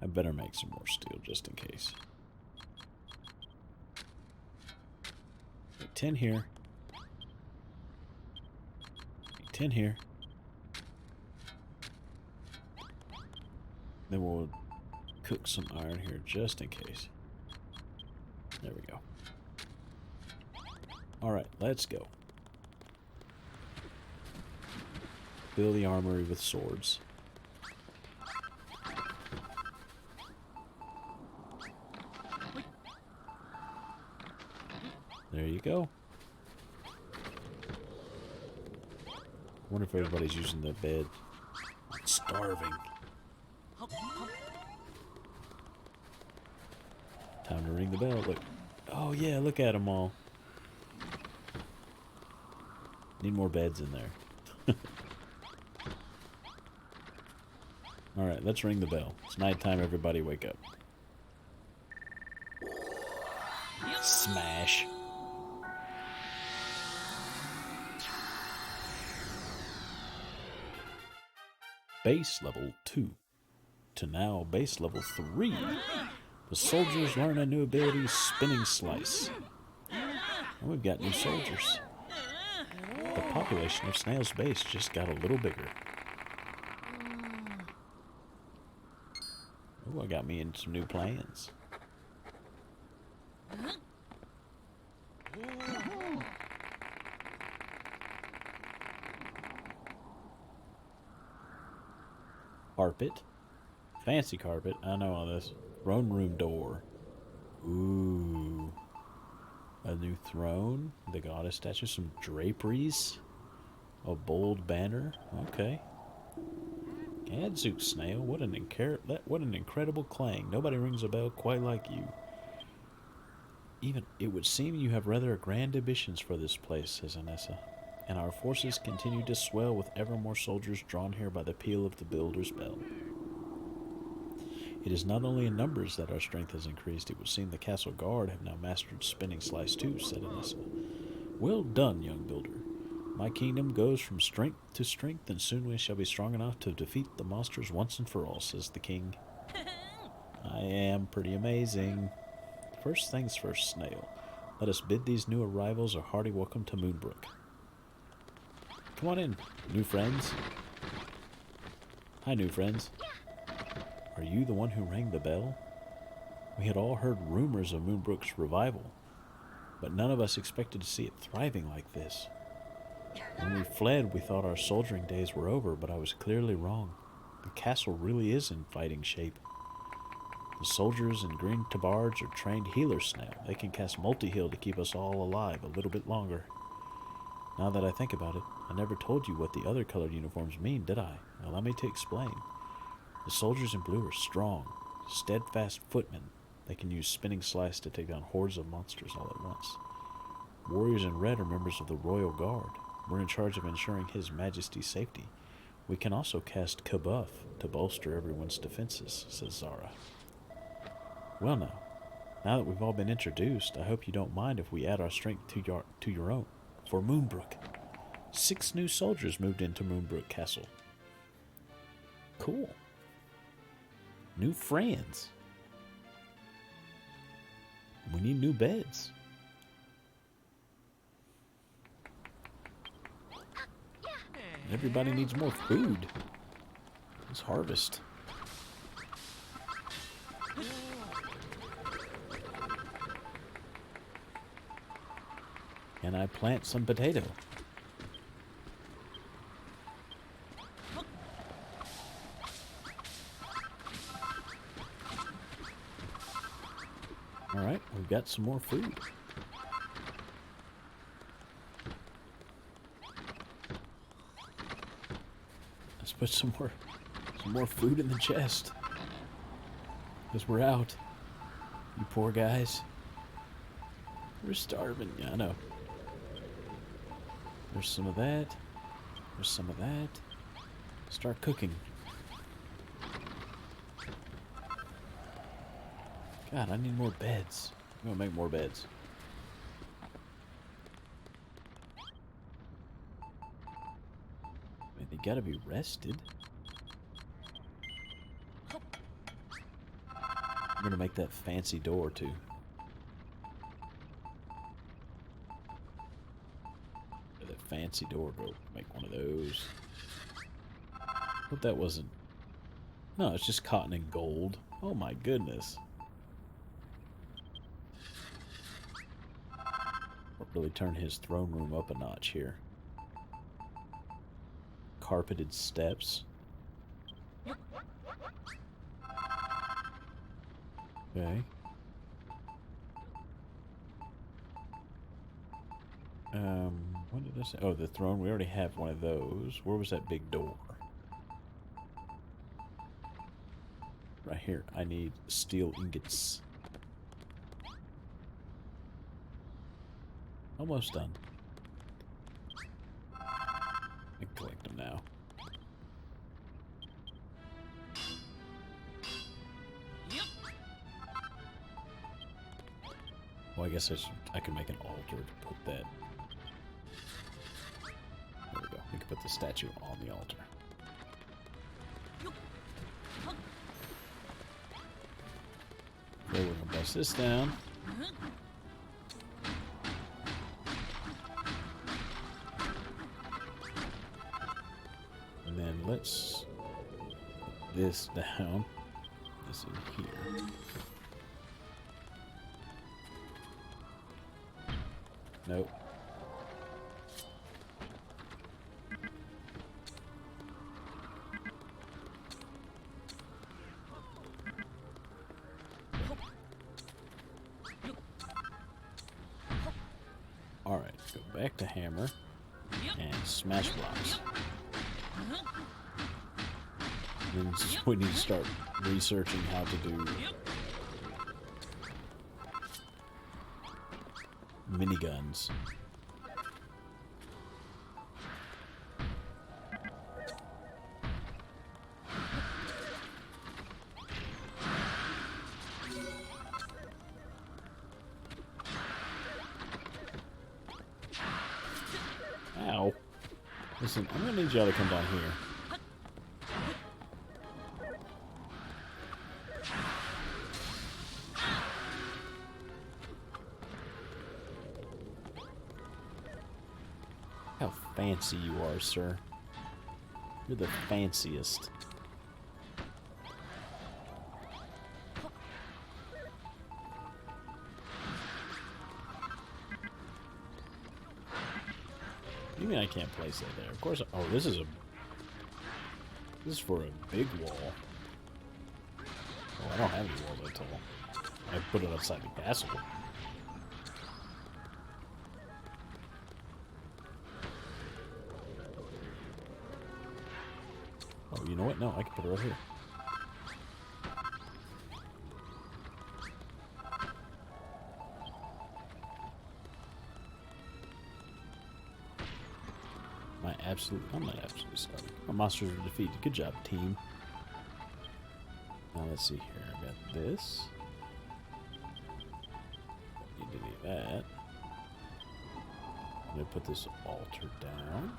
I better make some more steel just in case. 10 here. 10 here. Then we'll cook some iron here just in case. There we go. Alright, let's go. Fill the armory with swords. There you go. I wonder if everybody's using the bed. I'm starving. Time to ring the bell. Look. Oh yeah, look at them all. Need more beds in there. Alright, let's ring the bell. It's nighttime, everybody wake up. Smash. Base level 2 to now base level 3. The soldiers learn a new ability, Spinning Slice. And we've got new soldiers. The population of Snail's base just got a little bigger. Oh, I got me in some new plans. Carpet. Fancy carpet. I know all this. Throne room door. Ooh. A new throne. The goddess statue. Some draperies. A bold banner. Okay. Gadzooks, Snail. What an incredible clang. Nobody rings a bell quite like you. Even it would seem you have rather grand ambitions for this place, says Anessa. And our forces continue to swell with ever more soldiers drawn here by the peal of the builder's bell. It is not only in numbers that our strength has increased, it would seem the castle guard have now mastered Spinning Slice too, said Anessa. Well done, young builder. My kingdom goes from strength to strength, and soon we shall be strong enough to defeat the monsters once and for all, says the king. I am pretty amazing. First things first, Snail. Let us bid these new arrivals a hearty welcome to Moonbrook. Come on in, new friends. Hi, new friends. Are you the one who rang the bell? We had all heard rumors of Moonbrook's revival, but none of us expected to see it thriving like this. When we fled, we thought our soldiering days were over, but I was clearly wrong. The castle really is in fighting shape. The soldiers in green tabards are trained healers now. They can cast multi-heal to keep us all alive a little bit longer. Now that I think about it, I never told you what the other colored uniforms mean, did I? Allow me to explain. The soldiers in blue are strong, steadfast footmen. They can use Spinning Slice to take down hordes of monsters all at once. Warriors in red are members of the Royal Guard. We're in charge of ensuring His Majesty's safety. We can also cast Kabuff to bolster everyone's defenses, says Zara. Well now that we've all been introduced, I hope you don't mind if we add our strength to your own. For Moonbrook. 6 new soldiers moved into Moonbrook Castle. Cool. New friends. We need new beds. Everybody needs more food. Let's harvest. And I plant some potato. Alright, we've got some more food. Let's put some more food in the chest. Because we're out. You poor guys. We're starving. Yeah, I know. There's some of that. There's some of that. Start cooking. God, I need more beds. I'm gonna make more beds. I mean, they gotta be rested. I'm gonna make that fancy door too. That fancy door, go make one of those. Hope that wasn't. No, it's just cotton and gold. Oh my goodness. Really turn his throne room up a notch here. Carpeted steps. Okay. What did I say? Oh, the throne. We already have one of those. Where was that big door? Right here. I need steel ingots. Almost done. I can collect them now. Well, I guess I can make an altar to put that. There we go. We can put the statue on the altar. Okay, we're gonna bust this down. And then let's put this down. This in here. Nope. Alright, go back to hammer and smash blocks. Then we need to start researching how to do miniguns. Ow. Listen, I'm gonna need y'all to come down here. How fancy you are, sir. You're the fanciest. You mean I can't place that there? Of course. Oh, this is for a big wall. Oh, I don't have any walls that tall. I put it outside the castle. Oh, you know what? No, I can put it right here. I'm not absolutely starving. My monsters are defeated. Good job, team. Now let's see here. I got this. Need to do that. I'm gonna put this altar down.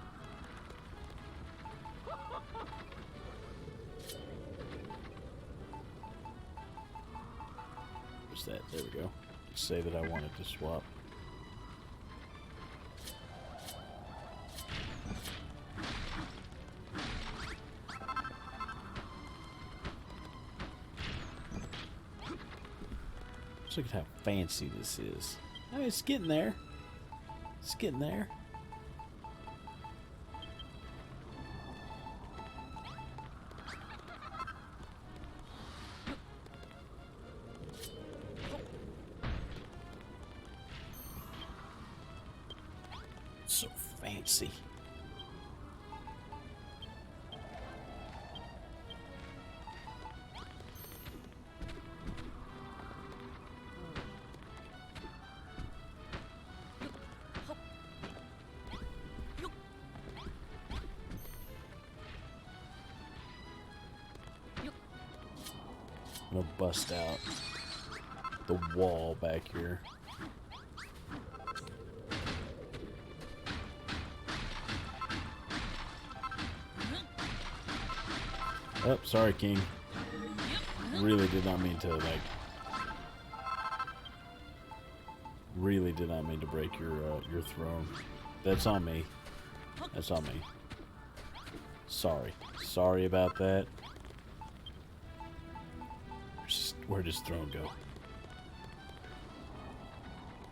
Where's that? There we go. Say that I wanted to swap. Look at how fancy this is. I mean, it's getting there. It's getting there. So fancy. gonna bust out the wall back here. Oh, sorry, King. Really did not mean to, like... Really did not mean to break your throne. That's on me. That's on me. Sorry. Sorry about that. Where'd his throne go?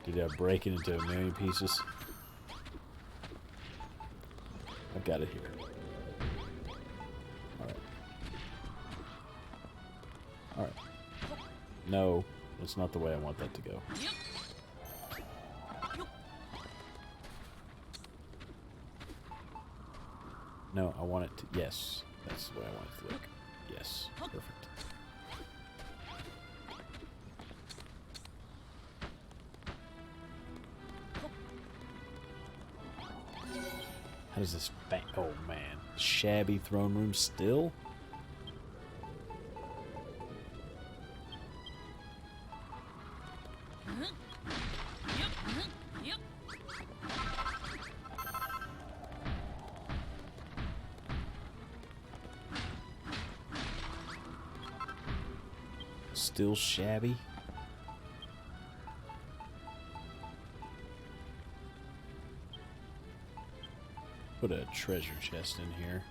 Did I break it into a million pieces? I've got it here. Alright. Alright. No, that's not the way I want that to go. No, I want it to... Yes, that's the way I want it to look. Yes, perfect. How does this... Oh, man. Shabby throne room still? Still shabby? Put a treasure chest in here.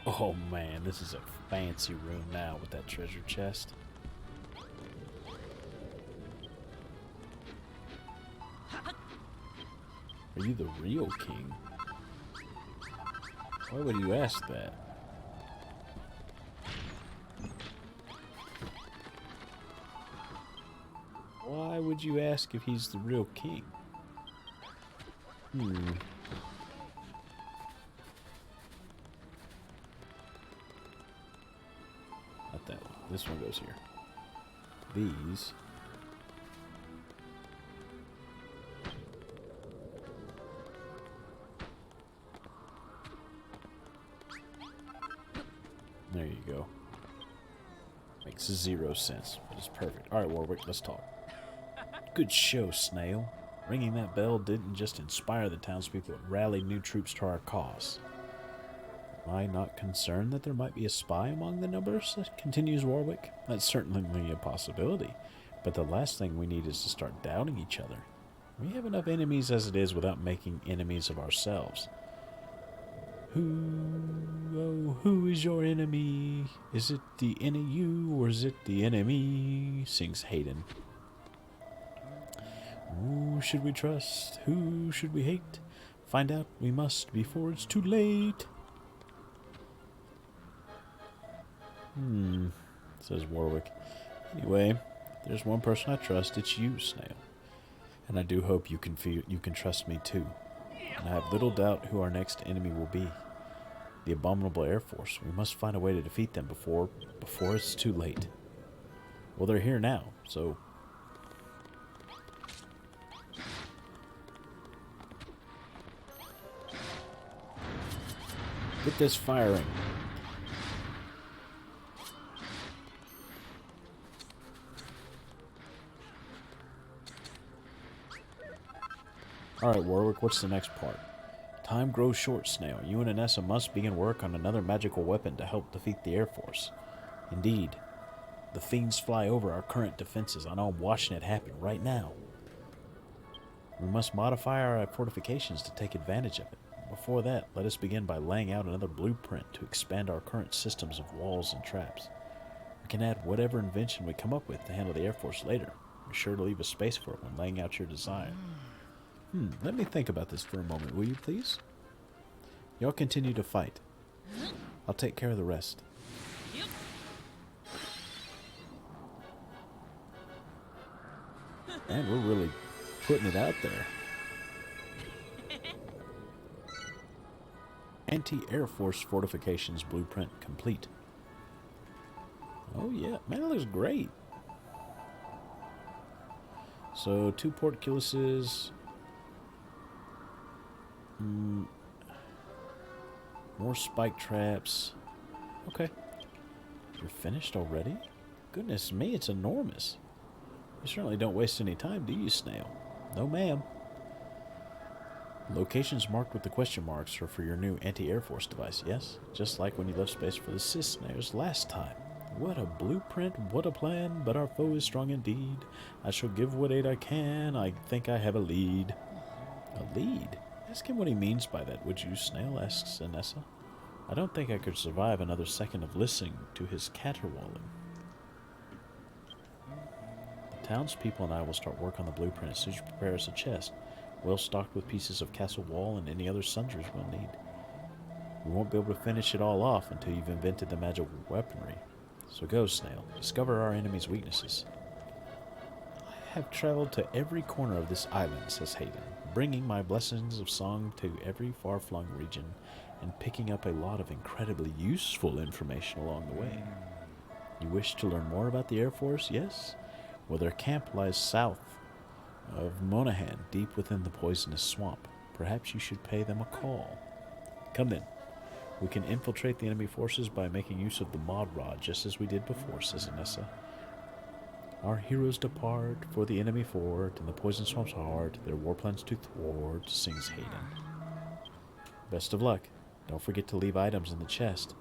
Oh man, this is a fancy room now with that treasure chest. Are you the real king? Why would you ask that? Why would you ask if he's the real king? Not that one. This one goes here. These. There you go. Makes 0 sense, but it's perfect. Alright, Warwick, let's talk. Good show, Snail. Ringing that bell didn't just inspire the townspeople, it rallied new troops to our cause. Am I not concerned that there might be a spy among the numbers? Continues Warwick. That's certainly a possibility, but the last thing we need is to start doubting each other. We have enough enemies as it is without making enemies of ourselves. Who is your enemy? Is it the NAU or is it the enemy? Sings Hayden. Who should we trust? Who should we hate? Find out we must before it's too late. Says Warwick. Anyway, there's one person I trust. It's you, Snail. And I do hope you can trust me too. And I have little doubt who our next enemy will be. The abominable Air Force. We must find a way to defeat them before it's too late. Well, they're here now, so... Get this firing. Alright, Warwick, what's the next part? Time grows short, Snail. You and Anessa must begin work on another magical weapon to help defeat the Air Force. Indeed. The fiends fly over our current defenses. I know I'm watching it happen right now. We must modify our fortifications to take advantage of it. Before that, let us begin by laying out another blueprint to expand our current systems of walls and traps. We can add whatever invention we come up with to handle the Air Force later. Be sure to leave a space for it when laying out your design. Let me think about this for a moment, will you please? Y'all continue to fight. I'll take care of the rest. Man, we're really putting it out there. Anti-Air Force fortifications blueprint complete. Oh yeah, man, that looks great. So 2 portcullises. More spike traps. Okay. You're finished already? Goodness me, it's enormous. You certainly don't waste any time, do you, Snail? No, ma'am. Locations marked with the question marks are for your new anti-Air Force device, yes? Just like when you left space for the Sith snares last time. What a blueprint, what a plan, but our foe is strong indeed. I shall give what aid I can, I think I have a lead. A lead? Ask him what he means by that, would you, Snail? Asks Anessa. I don't think I could survive another second of listening to his caterwauling. The townspeople and I will start work on the blueprint as soon as you prepare us a chest, well stocked with pieces of castle wall and any other sundries we'll need. We won't be able to finish it all off until you've invented the magic weaponry. So go, Snail. Discover our enemy's weaknesses. I have traveled to every corner of this island, says Hayden, bringing my blessings of song to every far-flung region and picking up a lot of incredibly useful information along the way. You wish to learn more about the Air Force, yes? Well, their camp lies south of Monahan, deep within the poisonous swamp. Perhaps you should pay them a call. Come then. We can infiltrate the enemy forces by making use of the Mod Rod, just as we did before, says Anessa. Our heroes depart for the enemy fort, and the poison swamp's heart, their war plans to thwart, sings Hayden. Best of luck. Don't forget to leave items in the chest,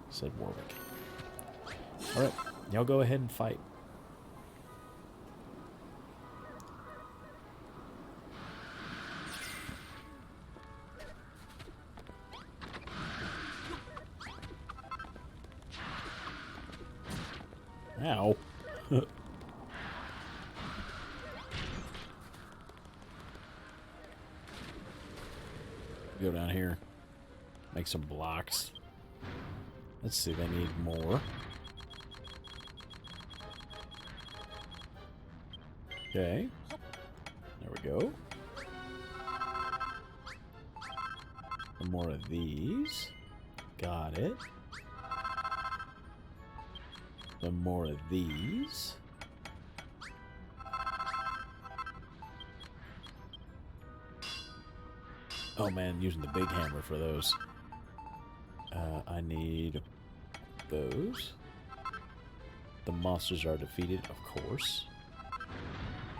said Warwick. Alright, y'all go ahead and fight. Ow. Go down here. Make some blocks. Let's see, they need more. Okay. There we go. Some more of these. Got it. Some more of these. Oh man, using the big hammer for those. I need those. The monsters are defeated, of course.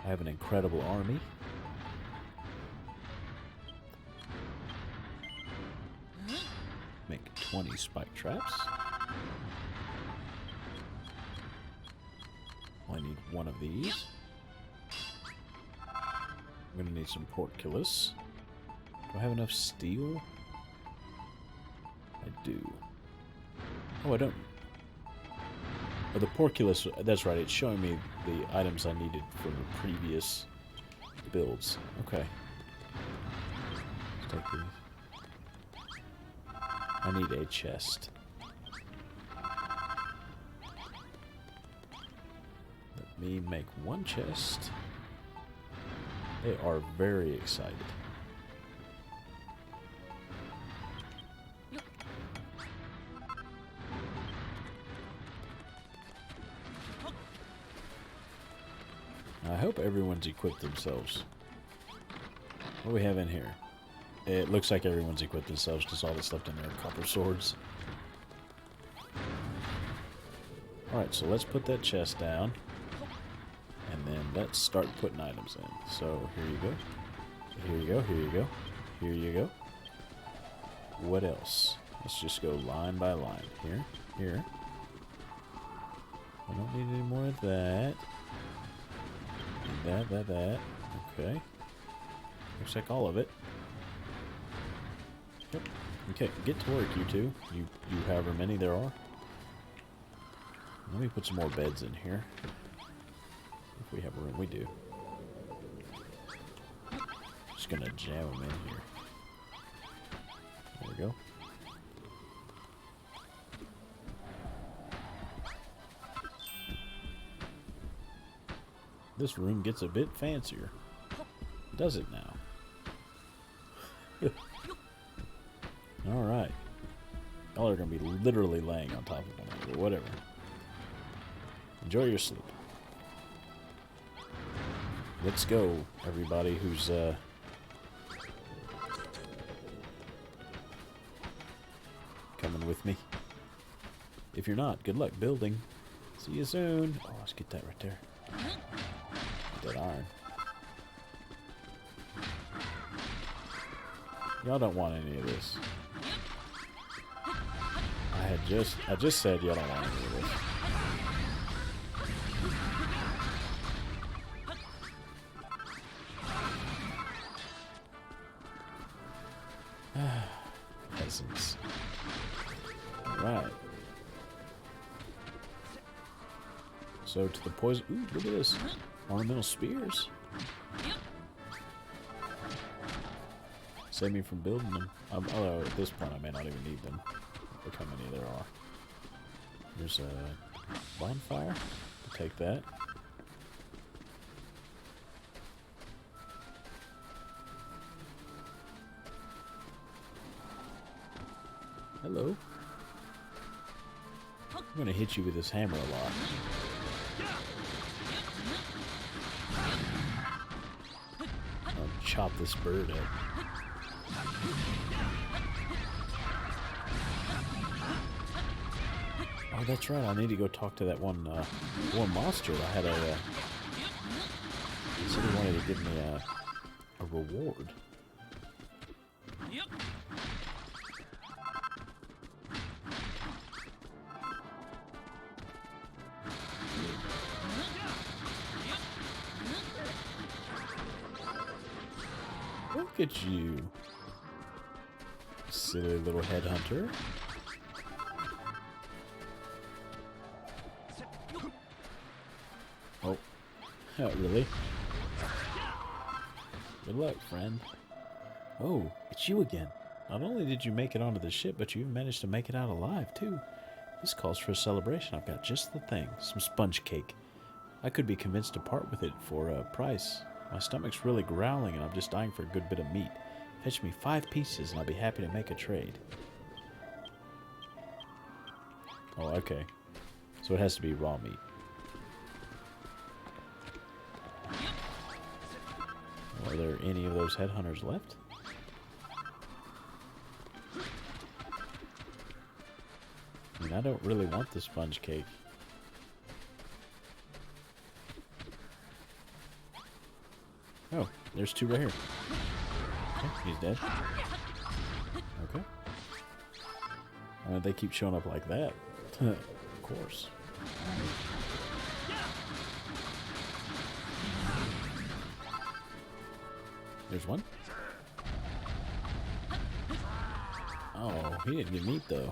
I have an incredible army. Make 20 spike traps. I need one of these. I'm gonna need some portcullis. Do I have enough steel? I do. Oh, I don't. Oh, the portcullis, that's right, it's showing me the items I needed for the previous builds. Okay. Let's take these. I need a chest. Let me make one chest. They are very excited. I hope everyone's equipped themselves. What do we have in here? It looks like everyone's equipped themselves because all that's left in there are copper swords. Alright, so let's put that chest down. And then let's start putting items in. So here you go. Here you go, here you go. Here you go. What else? Let's just go line by line. Here, here. I don't need any more of that. That. Okay. Looks like all of it. Yep. Okay, get to work, you two. You however many there are. Let me put some more beds in here. If we have room, we do. Just gonna jam them in here. There we go. This room gets a bit fancier. Does it now? Alright. Y'all are going to be literally laying on top of one another. Whatever. Enjoy your sleep. Let's go, everybody who's coming with me. If you're not, good luck building. See you soon. Oh, let's get that right there. Get that iron. Y'all don't want any of this. I just said y'all don't want any of this. Peasants. Alright. So to the poison. Ooh, look at this. Ornamental spears. Save me from building them. Although at this point I may not even need them. Look how many there are. There's a bonfire. I'll take that. Hello. I'm gonna hit you with this hammer a lot. I'll chop this bird up. Oh, that's right. I need to go talk to that one monster. I had he said he wanted to give me a reward. Look at you, silly little headhunter. Oh, really? Good luck, friend. Oh, it's you again. Not only did you make it onto the ship, but you managed to make it out alive, too. This calls for a celebration. I've got just the thing. Some sponge cake. I could be convinced to part with it for a price. My stomach's really growling and I'm just dying for a good bit of meat. Fetch me 5 pieces and I'll be happy to make a trade. Oh, okay. So it has to be raw meat. Are there any of those headhunters left? I mean, I don't really want the sponge cake. Oh, there's 2 right here. Okay, he's dead. Okay. They keep showing up like that. Of course. There's one. Oh, he didn't get meat though.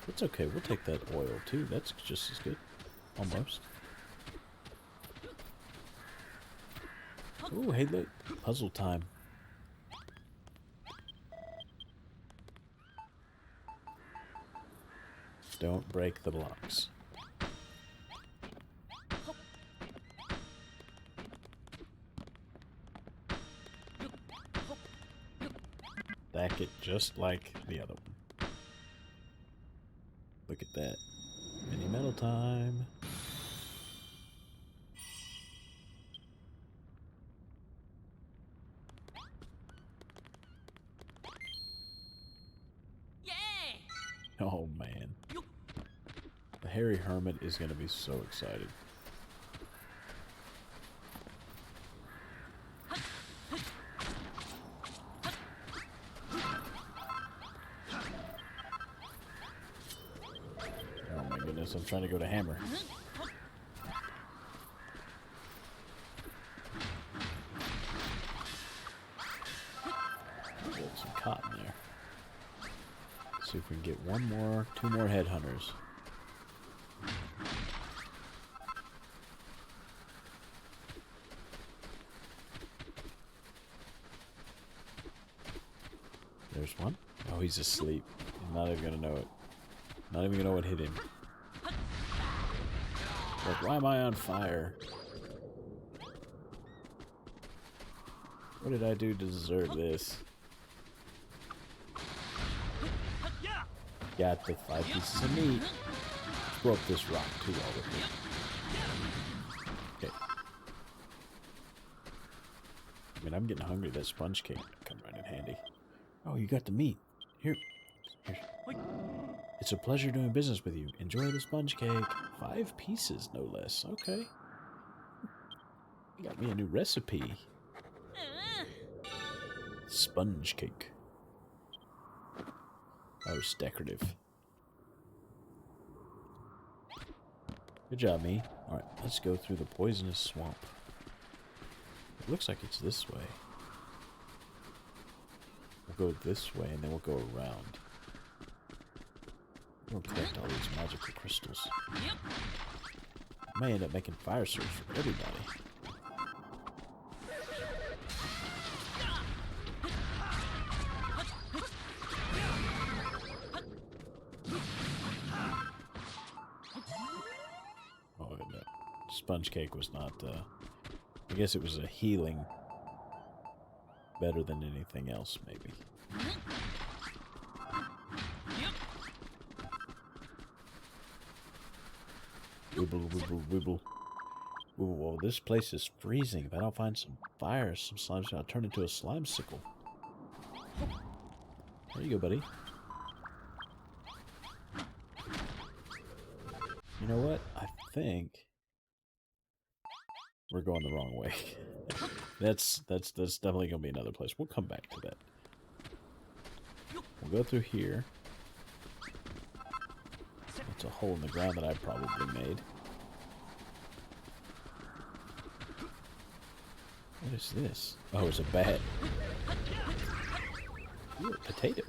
It's okay, we'll take that oil too. That's just as good. Almost. Oh, hey look. Puzzle time. Don't break the blocks. Stack it just like the other one. Look at that. Mini metal time. Oh man. The hairy hermit is going to be so excited. Oh my goodness, I'm trying to go to hammer. Build some cotton there. See if we can get 2 more headhunters. There's one. Oh, he's asleep. He's not even gonna know it. Not even gonna know what hit him. Like, why am I on fire? What did I do to deserve this? Got the 5 pieces of meat. Let's blow up this rock too while we're here. Okay. I mean, I'm getting hungry. That sponge cake come right in handy. Oh, you got the meat. Here. Here. It's a pleasure doing business with you. Enjoy the sponge cake. 5 pieces, no less. Okay. Got me a new recipe. Sponge cake. Oh, it's decorative. Good job, me. Alright, let's go through the poisonous swamp. It looks like it's this way. We'll go this way, and then we'll go around. We'll collect all these magical crystals. May end up making fire swords for everybody. Oh, and that sponge cake was not, I guess it was a healing better than anything else, maybe. Wibble, wibble, wibble. Ooh, well, this place is freezing. If I don't find some fire, some slime's gonna turn into a slime sickle. There you go, buddy. You know what? I think we're going the wrong way. That's definitely gonna be another place. We'll come back to that. We'll go through here. It's a hole in the ground that I probably made. What is this? Oh, it's a bat. Ooh, a potato.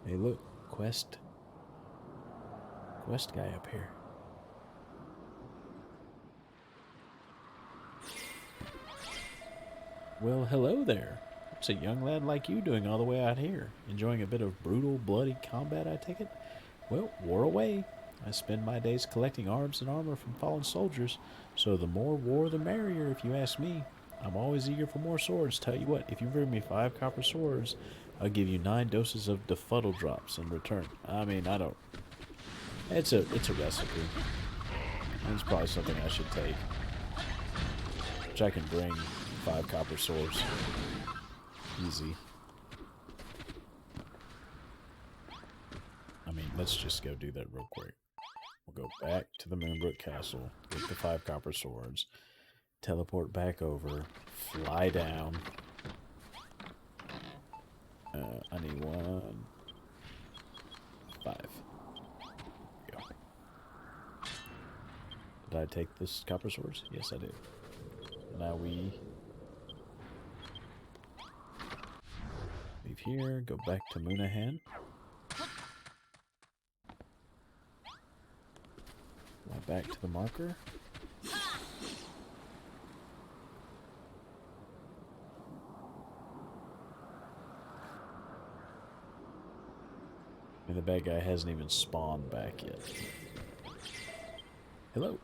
Hey, look. Quest guy up here. Well, hello there. What's a young lad like you doing all the way out here? Enjoying a bit of brutal, bloody combat, I take it? Well, war away. I spend my days collecting arms and armor from fallen soldiers, so the more war the merrier, if you ask me. I'm always eager for more swords. Tell you what, if you bring me 5 copper swords, I'll give you 9 doses of befuddle drops in return. I mean, I don't... It's a recipe. It's probably something I should take. Which I can bring 5 copper swords. Easy. I mean, let's just go do that real quick. We'll go back to the Moonbrook Castle, get the 5 copper swords, teleport back over, fly down. I need 1, 5. Go. Did I take this copper swords? Yes, I did. Now we leave here, go back to Moonahan. Fly back to the marker. And the bad guy hasn't even spawned back yet. Hello.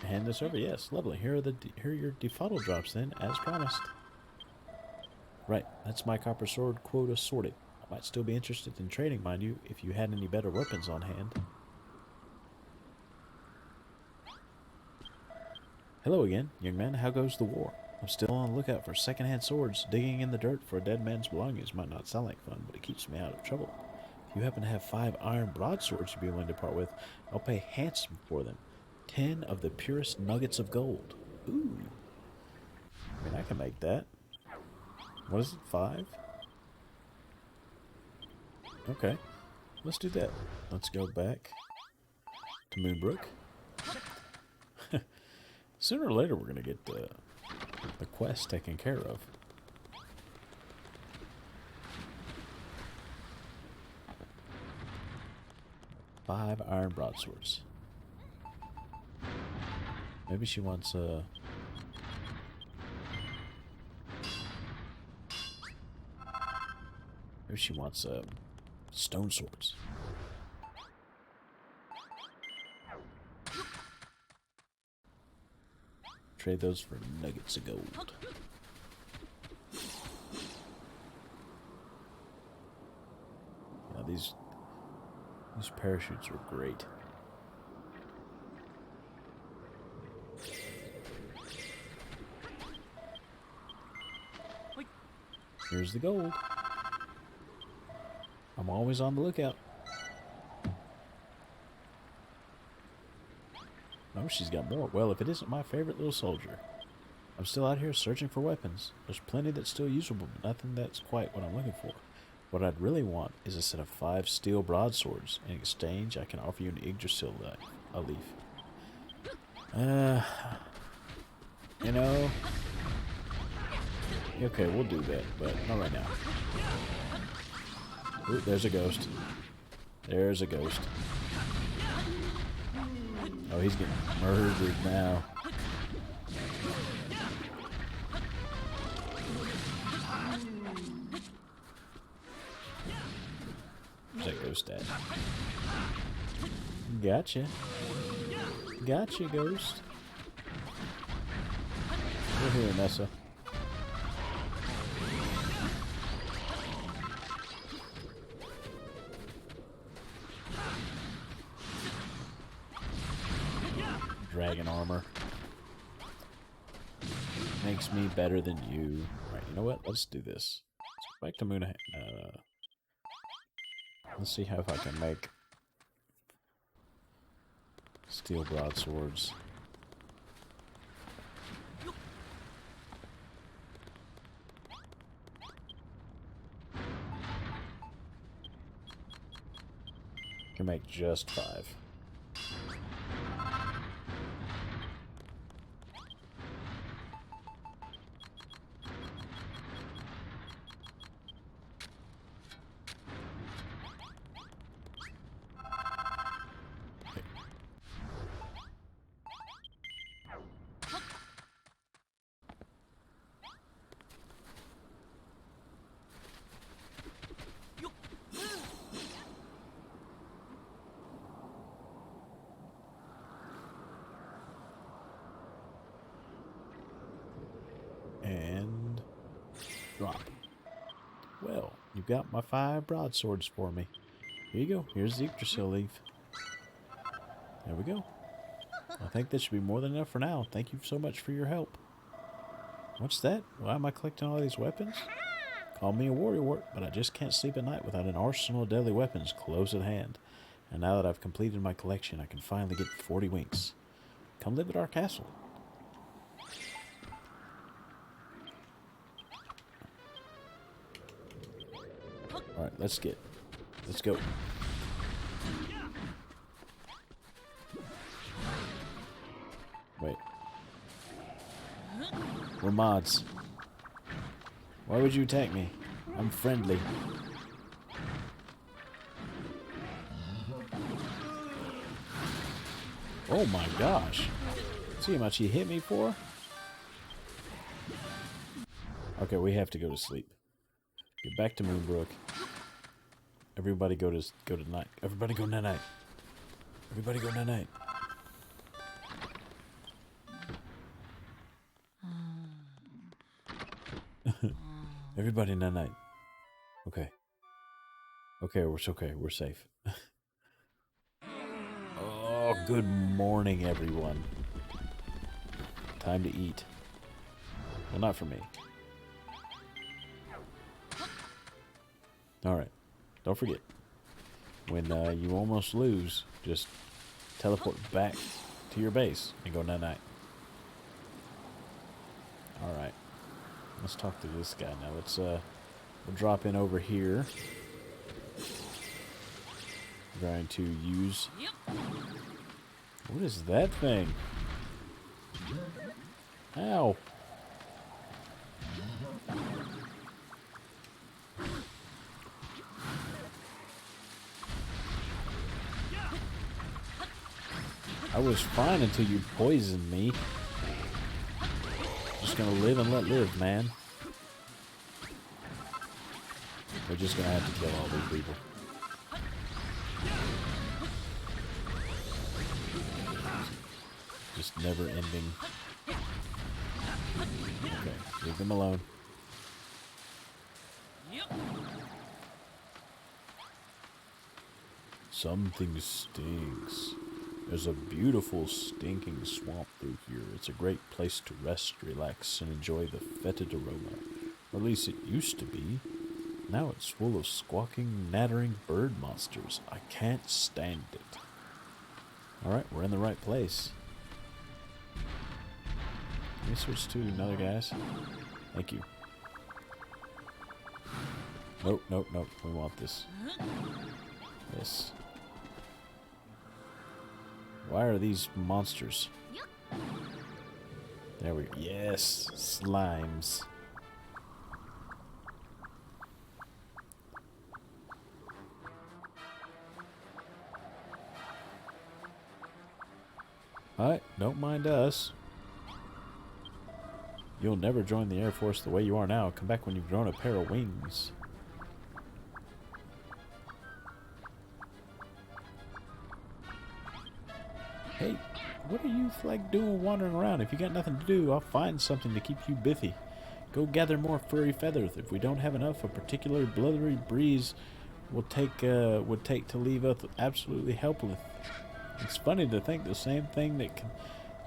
Hand this over. Yes, lovely. Here are your defuddle drops then, as promised. Right, that's my copper sword quota sorted. I might still be interested in trading, mind you, if you had any better weapons on hand. Hello again, young man. How goes the war? I'm still on the lookout for second-hand swords. Digging in the dirt for a dead man's belongings might not sound like fun, but it keeps me out of trouble. If you happen to have 5 iron broadswords you'd be willing to part with, I'll pay handsome for them. 10 of the purest nuggets of gold. Ooh. I mean, I can make that. What is it, 5? Okay. Let's do that. Let's go back to Moonbrook. Sooner or later, we're going to get the quest taken care of. Five iron broadswords. Maybe she wants maybe she wants stone swords. Trade those for nuggets of gold. Now these parachutes are great. Here's the gold. I'm always on the lookout. Oh, she's got more. Well, if it isn't my favorite little soldier. I'm still out here searching for weapons. There's plenty that's still usable, but nothing that's quite what I'm looking for. What I'd really want is a set of 5 steel broadswords. In exchange, I can offer you an Yggdrasil a leaf. You know... Okay, we'll do that, but not right now. Ooh, there's a ghost. There's a ghost. Oh, he's getting murdered now. Where's that ghost at? Gotcha. Gotcha, ghost. We're here, Nessa. Dragon armor. Makes me better than you. Right, you know what? Let's do this. Let's go back to Moon. Let's see how if I can make steel broadswords. Can make just 5. And drop. Well, you've got my 5 broadswords for me. Here you go. Here's the Yggdrasil leaf. There we go. I think that should be more than enough for now. Thank you so much for your help. What's that? Why am I collecting all these weapons? Call me a warrior, but I just can't sleep at night without an arsenal of deadly weapons close at hand. And now that I've completed my collection, I can finally get 40 winks. Come live at our castle. Alright, let's go. Wait. We're mods. Why would you attack me? I'm friendly. Oh my gosh. See how much he hit me for? Okay, we have to go to sleep. Get back to Moonbrook. Everybody go to night. Everybody go night night. Everybody go night night. Everybody night night. Okay. Okay, we're okay. We're safe. Oh, good morning, everyone. Time to eat. Well, not for me. Alright. Don't forget. When you almost lose, just teleport back to your base and go night-night. Alright. Let's talk to this guy now. Let's we'll drop in over here. I'm going to use... What is that thing? Ow! I was fine until you poisoned me. Just gonna live and let live, man. We're just gonna have to kill all these people. Just never ending. Okay, leave them alone. Something stinks. There's a beautiful stinking swamp through here. It's a great place to rest, relax, and enjoy the fetid aroma. Or at least it used to be. Now it's full of squawking, nattering bird monsters. I can't stand it. Alright, we're in the right place. Let me switch to another gas. Thank you. Nope, nope, nope. We want this. This. Why are these monsters? There we go. Yes, slimes. Alright, don't mind us. You'll never join the Air Force the way you are now. Come back when you've grown a pair of wings. Hey, what are you like doing wandering around? If you got nothing to do, I'll find something to keep you biffy. Go gather more furry feathers. If we don't have enough, a particular blothery breeze would take to leave us absolutely helpless. It's funny to think the same thing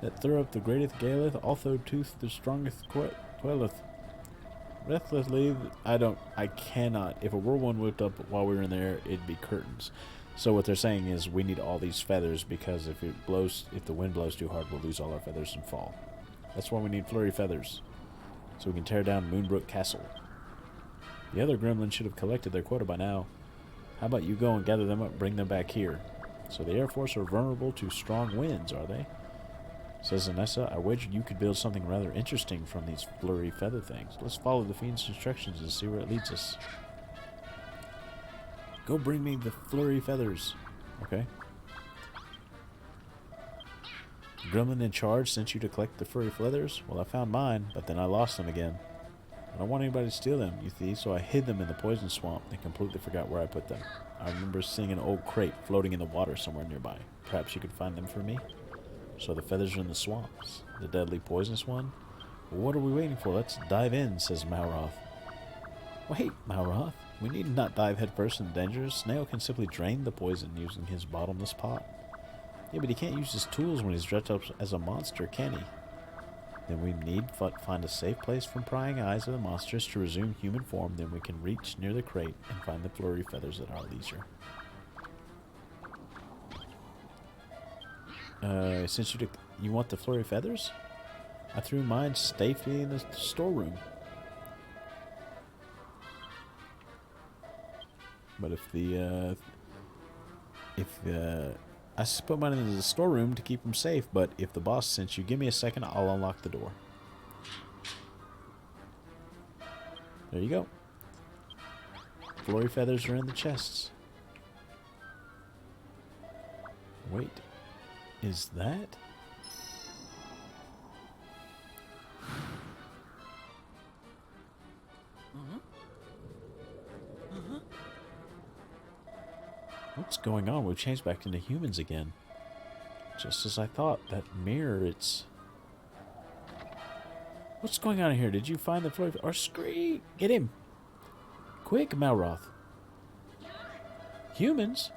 that threw up the greatest galeth, also tooth the strongest quelleth. Restlessly, I cannot. If a whirlwind whipped up while we were in there, it'd be curtains. So what they're saying is we need all these feathers because if the wind blows too hard, we'll lose all our feathers and fall. That's why we need flurry feathers, so we can tear down Moonbrook Castle. The other gremlins should have collected their quota by now. How about you go and gather them up and bring them back here? So the Air Force are vulnerable to strong winds, are they? Says Anessa, I wagered you could build something rather interesting from these flurry feather things. Let's follow the fiend's instructions and see where it leads us. Go bring me the flurry feathers. Okay. The gremlin in charge sent you to collect the furry feathers? Well, I found mine, but then I lost them again. I don't want anybody to steal them, you see, so I hid them in the poison swamp and completely forgot where I put them. I remember seeing an old crate floating in the water somewhere nearby. Perhaps you could find them for me? So the feathers are in the swamps. The deadly poisonous one? Well, what are we waiting for? Let's dive in, says Malroth. Wait, Malroth. We need not dive headfirst in danger. Snail can simply drain the poison using his bottomless pot. Yeah, but he can't use his tools when he's dressed up as a monster, can he? Then we need find a safe place from prying eyes of the monsters to resume human form. Then we can reach near the crate and find the flurry feathers at our leisure. Since you want the flurry feathers? I threw mine safely in the storeroom. But I just put mine in the storeroom to keep them safe, but if the boss sent you, give me a second, I'll unlock the door. There you go. Flurry feathers are in the chests. Wait, is that? What's going on? We've changed back into humans again. Just as I thought. That mirror, it's... What's going on here? Did you find the flurry? Or scream! Get him! Quick, Malroth. Humans?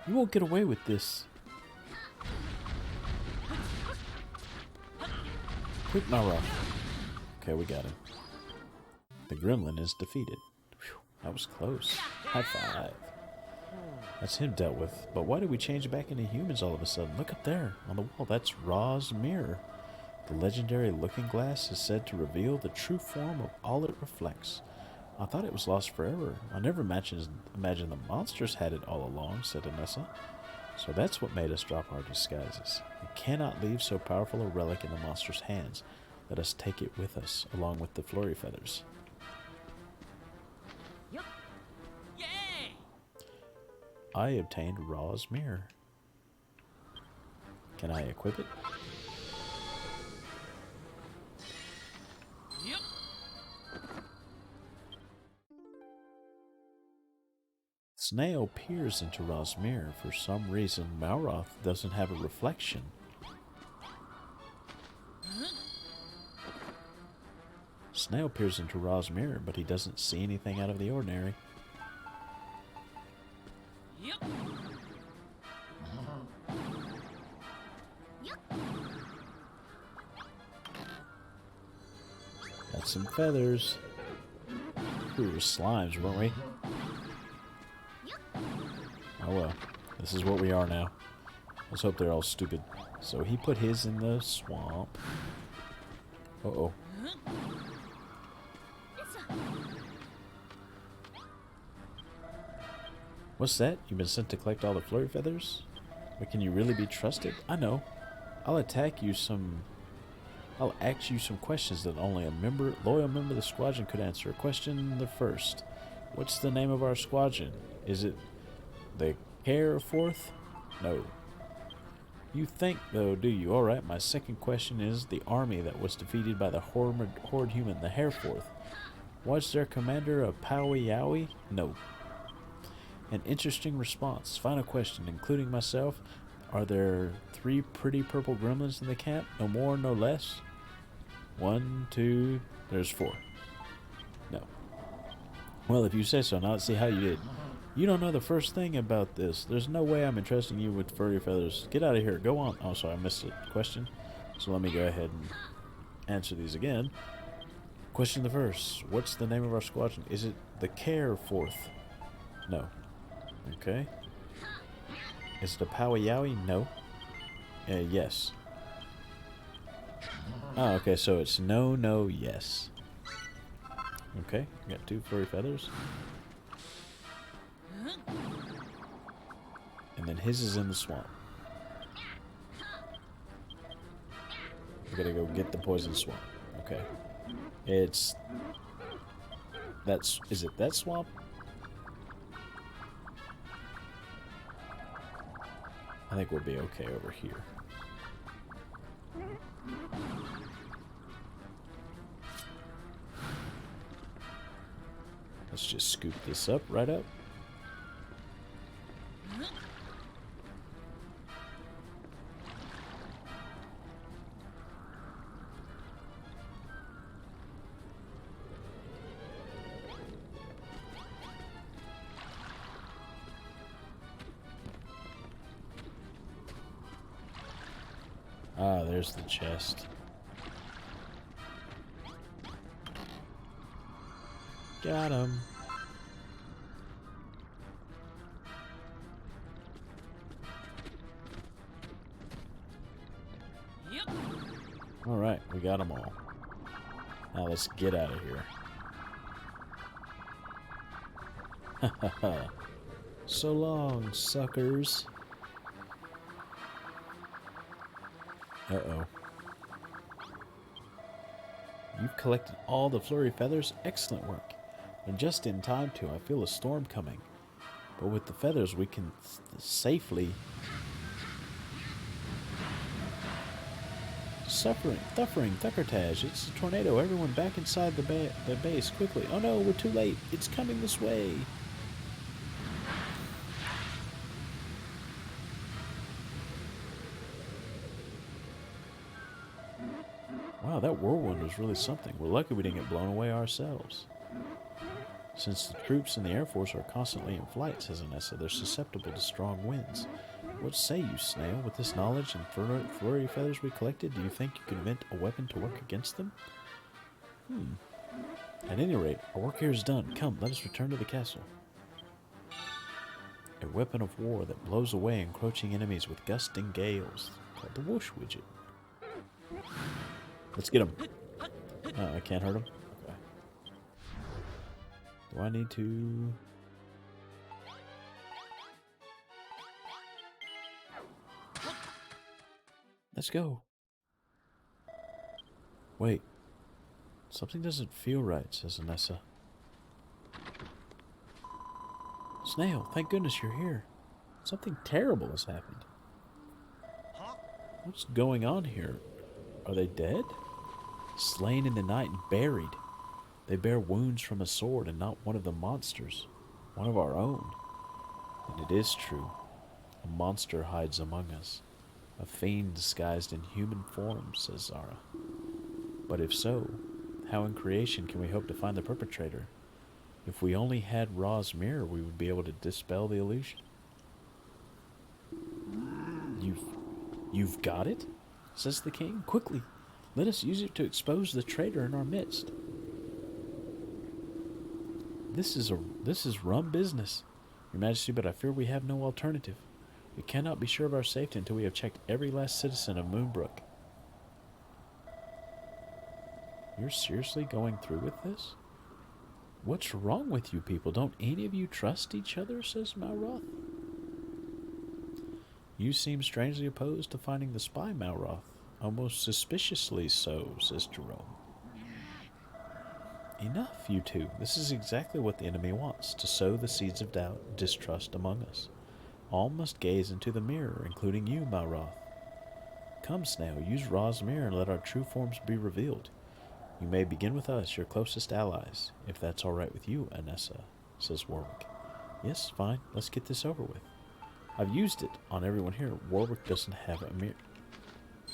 You won't get away with this. Quick, Malroth. Okay, we got him. The gremlin is defeated. Whew, that was close. High five. That's him dealt with. But why did we change back into humans all of a sudden? Look up there on the wall. That's Ra's mirror. The legendary looking glass is said to reveal the true form of all it reflects. I thought it was lost forever. I never imagined the monsters had it all along, said Anessa. So that's what made us drop our disguises. We cannot leave so powerful a relic in the monster's hands. Let us take it with us, along with the flurry feathers. Yep. Yay! I obtained Ra's mirror. Can I equip it? Yep. Snail peers into Ra's mirror. For some reason, Malroth doesn't have a reflection. Snail peers into Ra's mirror, but he doesn't see anything out of the ordinary. Yep. That's some feathers. we were slimes, weren't we? Oh well. This is what we are now. Let's hope they're all stupid. So he put his in the swamp. Uh-oh. What's that? You've been sent to collect all the flurry feathers? But can you really be trusted? I know. I'll ask you some questions that only a loyal member of the squadron could answer. Question the first. What's the name of our squadron? Is it the Care Fourth? No. You think, though, do you? Alright, my second question is the army that was defeated by the horde human, the Hareforth. Was their commander a Powie Yowie? No. An interesting response. Final question, including myself. Are there 3 pretty purple gremlins in the camp? No more, no less? 1, 2, there's 4. No. Well, if you say so, now let's see how you did. You don't know the first thing about this. There's no way I'm entrusting you with furry feathers. Get out of here. Go on. Oh, sorry, I missed a question. So let me go ahead and answer these again. Question the first. What's the name of our squadron? Is it the Care Fourth? No. Okay. Is it a Powie Yowie? No. Yes. Oh, okay, so it's no, no, yes. Okay, we got 2 furry feathers. And then his is in the swamp. We gotta go get the poison swamp. Okay. Is it that swamp? I think we'll be okay over here. Let's just scoop this up, right up. Ah, there's the chest. Got him. Yep. Alright, we got them all. Now let's get out of here. Ha ha ha. So long, suckers. Uh-oh. You've collected all the flurry feathers? Excellent work. And just in time, too. I feel a storm coming. But with the feathers, we can safely... Thuckertage. It's a tornado. Everyone back inside the base, quickly. Oh no, we're too late. It's coming this way. Wow, that whirlwind was really something. We're lucky we didn't get blown away ourselves. Since the troops in the Air Force are constantly in flight, says Anessa, they're susceptible to strong winds. What say you, Snail? With this knowledge and flurry feathers we collected, do you think you could invent a weapon to work against them? At any rate, our work here is done. Come, let us return to the castle. A weapon of war that blows away encroaching enemies with gusting gales, called the Whoosh Widget. Let's get him. Oh, I can't hurt him? Okay. Do I need to... Let's go. Wait. Something doesn't feel right, says Anessa. Snail, thank goodness you're here. Something terrible has happened. What's going on here? Are they dead? Slain in the night and buried. They bear wounds from a sword and not one of the monsters. One of our own. And it is true. A monster hides among us. A fiend disguised in human form, says Zara. But if so, how in creation can we hope to find the perpetrator? If we only had Ra's mirror, we would be able to dispel the illusion. You've got it? Says the king. Quickly, let us use it to expose the traitor in our midst. This is rum business, Your Majesty, but I fear we have no alternative. We cannot be sure of our safety until we have checked every last citizen of Moonbrook. You're seriously going through with this? What's wrong with you people? Don't any of you trust each other? Says Malroth. You seem strangely opposed to finding the spy, Malroth. Almost suspiciously so, says Jerome. Enough, you two. This is exactly what the enemy wants, to sow the seeds of doubt and distrust among us. All must gaze into the mirror, including you, Malroth. Come, Snail, use Ra's mirror and let our true forms be revealed. You may begin with us, your closest allies, if that's all right with you, Anessa, says Warwick. Yes, fine. Let's get this over with. I've used it on everyone here. Warwick doesn't have a mirror.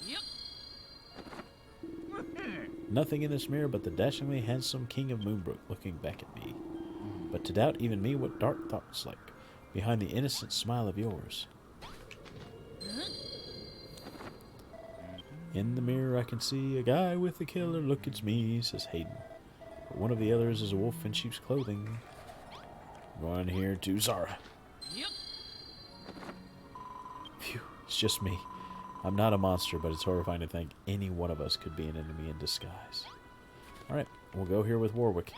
Yep. Nothing in this mirror but the dashingly handsome King of Moonbrook looking back at me. But to doubt even me what dark thoughts like behind the innocent smile of yours. In the mirror I can see a guy with a killer look, it's me, says Hayden. But one of the others is a wolf in sheep's clothing. Going here to Zara. Yep. Phew, it's just me. I'm not a monster, but it's horrifying to think any one of us could be an enemy in disguise. Alright, we'll go here with Warwick.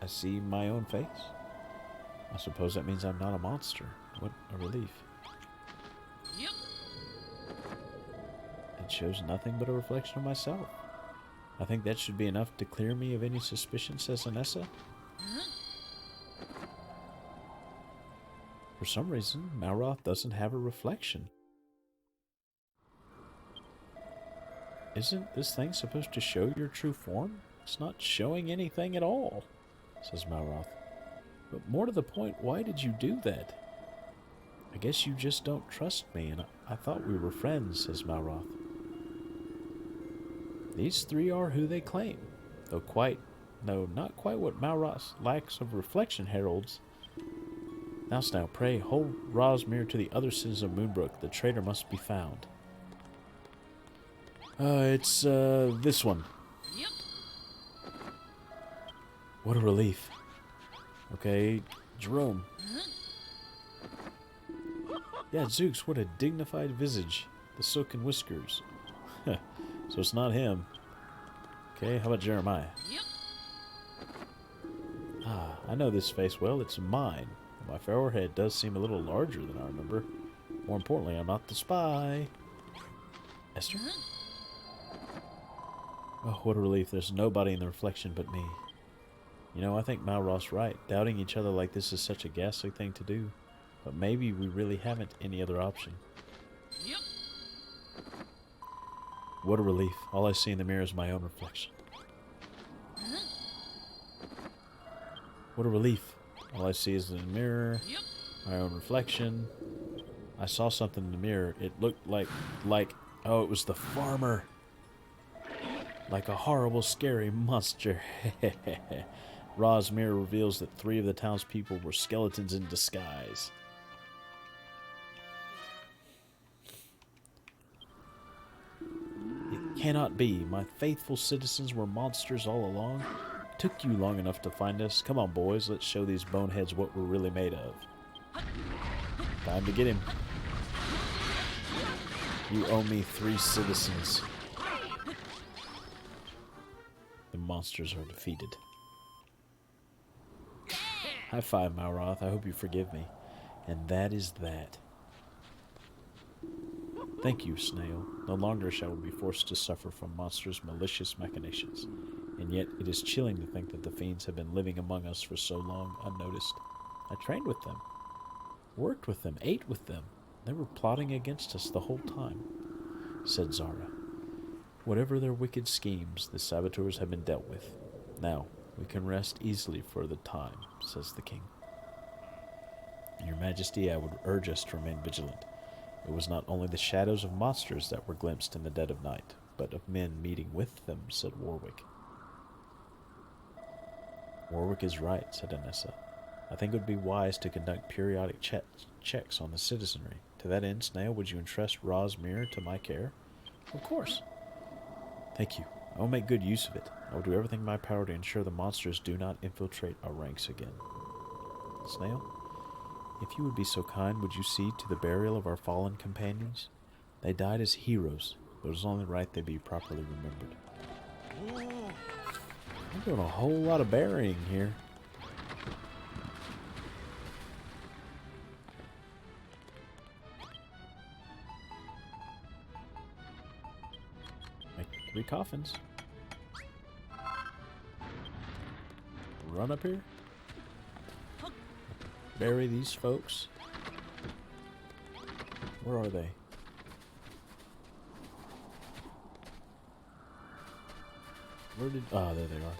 I see my own face. I suppose that means I'm not a monster. What a relief. Yep. It shows nothing but a reflection of myself. I think that should be enough to clear me of any suspicion, says Anessa. For some reason, Malroth doesn't have a reflection. Isn't this thing supposed to show your true form? It's not showing anything at all, says Malroth. But more to the point, why did you do that? I guess you just don't trust me, and I thought we were friends, says Malroth. These three are who they claim, though not quite what Malroth's lacks of reflection heralds. Now, Snail, pray, hold Ra's mirror to the other citizens of Moonbrook. The traitor must be found. It's, this one. Yep. What a relief. Okay, Jerome. Yeah, Zooks, what a dignified visage. The silken whiskers. So it's not him. Okay, how about Jeremiah? Yep. Ah, I know this face well. It's mine. My forehead does seem a little larger than I remember. More importantly, I'm not the spy. Esther? Oh, what a relief. There's nobody in the reflection but me. You know, I think Malroth's right. Doubting each other like this is such a ghastly thing to do. But maybe we really haven't any other option. Yep. What a relief. All I see in the mirror is my own reflection. What a relief. All I see is the mirror, Yep. my own reflection. I saw something in the mirror. It looked like, oh, it was the farmer. Like a horrible, scary monster. Ra's mirror reveals that 3 of the townspeople were skeletons in disguise. It cannot be. My faithful citizens were monsters all along. It took you long enough to find us. Come on, boys. Let's show these boneheads what we're really made of. Time to get him. You owe me 3 citizens. The monsters are defeated. High five, Malroth. I hope you forgive me. And that is that. Thank you, Snail. No longer shall we be forced to suffer from monsters' malicious machinations. And yet it is chilling to think that the fiends have been living among us for so long unnoticed. I trained with them, worked with them, ate with them. They were plotting against us the whole time, said Zara. Whatever their wicked schemes, the saboteurs have been dealt with. Now, we can rest easily for the time, says the king. Your Majesty, I would urge us to remain vigilant. It was not only the shadows of monsters that were glimpsed in the dead of night, but of men meeting with them, said Warwick. Warwick is right, said Anessa. I think it would be wise to conduct periodic checks on the citizenry. To that end, Snail, would you entrust Ra's mirror to my care? Of course. Thank you. I will make good use of it. I will do everything in my power to ensure the monsters do not infiltrate our ranks again. Snail, if you would be so kind, would you see to the burial of our fallen companions? They died as heroes, but it was only right they be properly remembered. I'm doing a whole lot of burying here. Make 3 coffins. Run up here. Bury these folks. Where are they? Where did... Ah, there they are.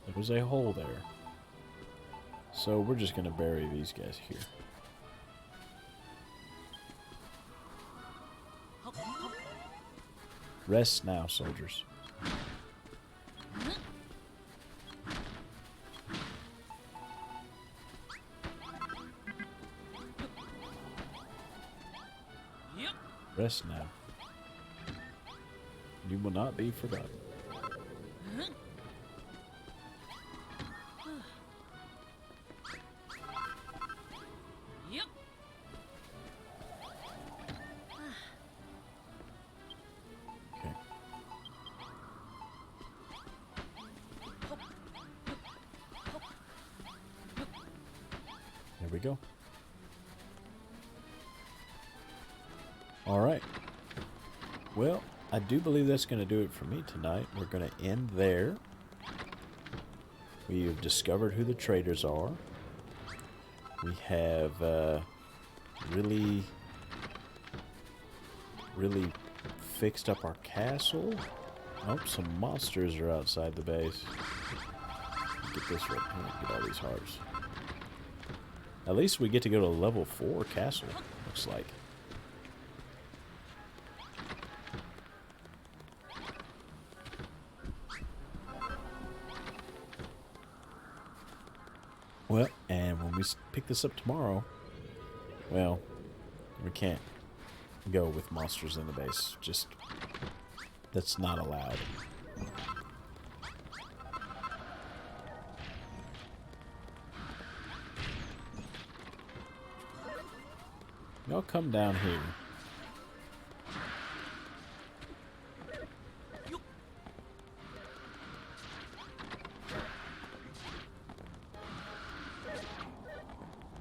There was a hole there. So we're just going to bury these guys here. Rest now, soldiers. Yep. Rest now. You will not be forgotten. Yep. Okay. There we go. All right. Well, I do believe that's going to do it for me tonight. We're going to end there. We have discovered who the traitors are. We have really fixed up our castle. Oh, some monsters are outside the base. Get this right. Get all these hearts. At least we get to go to level 4 castle, looks like. Well, and when we pick this up tomorrow, well, we can't go with monsters in the base. Just, that's not allowed. Y'all come down here.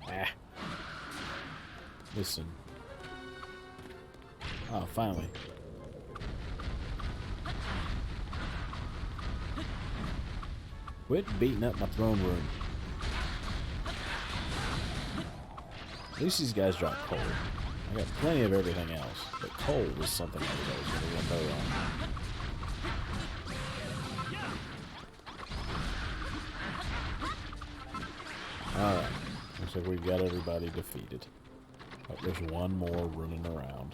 Ah. Listen. Oh, finally. Quit beating up my throne room. At least these guys drop coal. I got plenty of everything else, but coal was something I was always going to run low on. Alright. Looks like we've got everybody defeated. Oh, there's one more running around.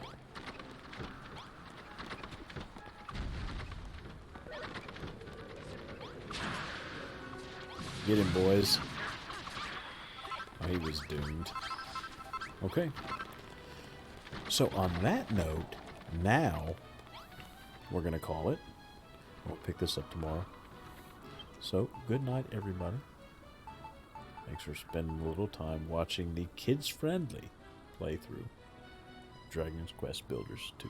Get him, boys. Oh, he was doomed. Okay. So on that note, now we're going to call it. We'll pick this up tomorrow. So, good night, everybody. Thanks for spending a little time watching the kids-friendly playthrough Dragon's Quest Builders 2.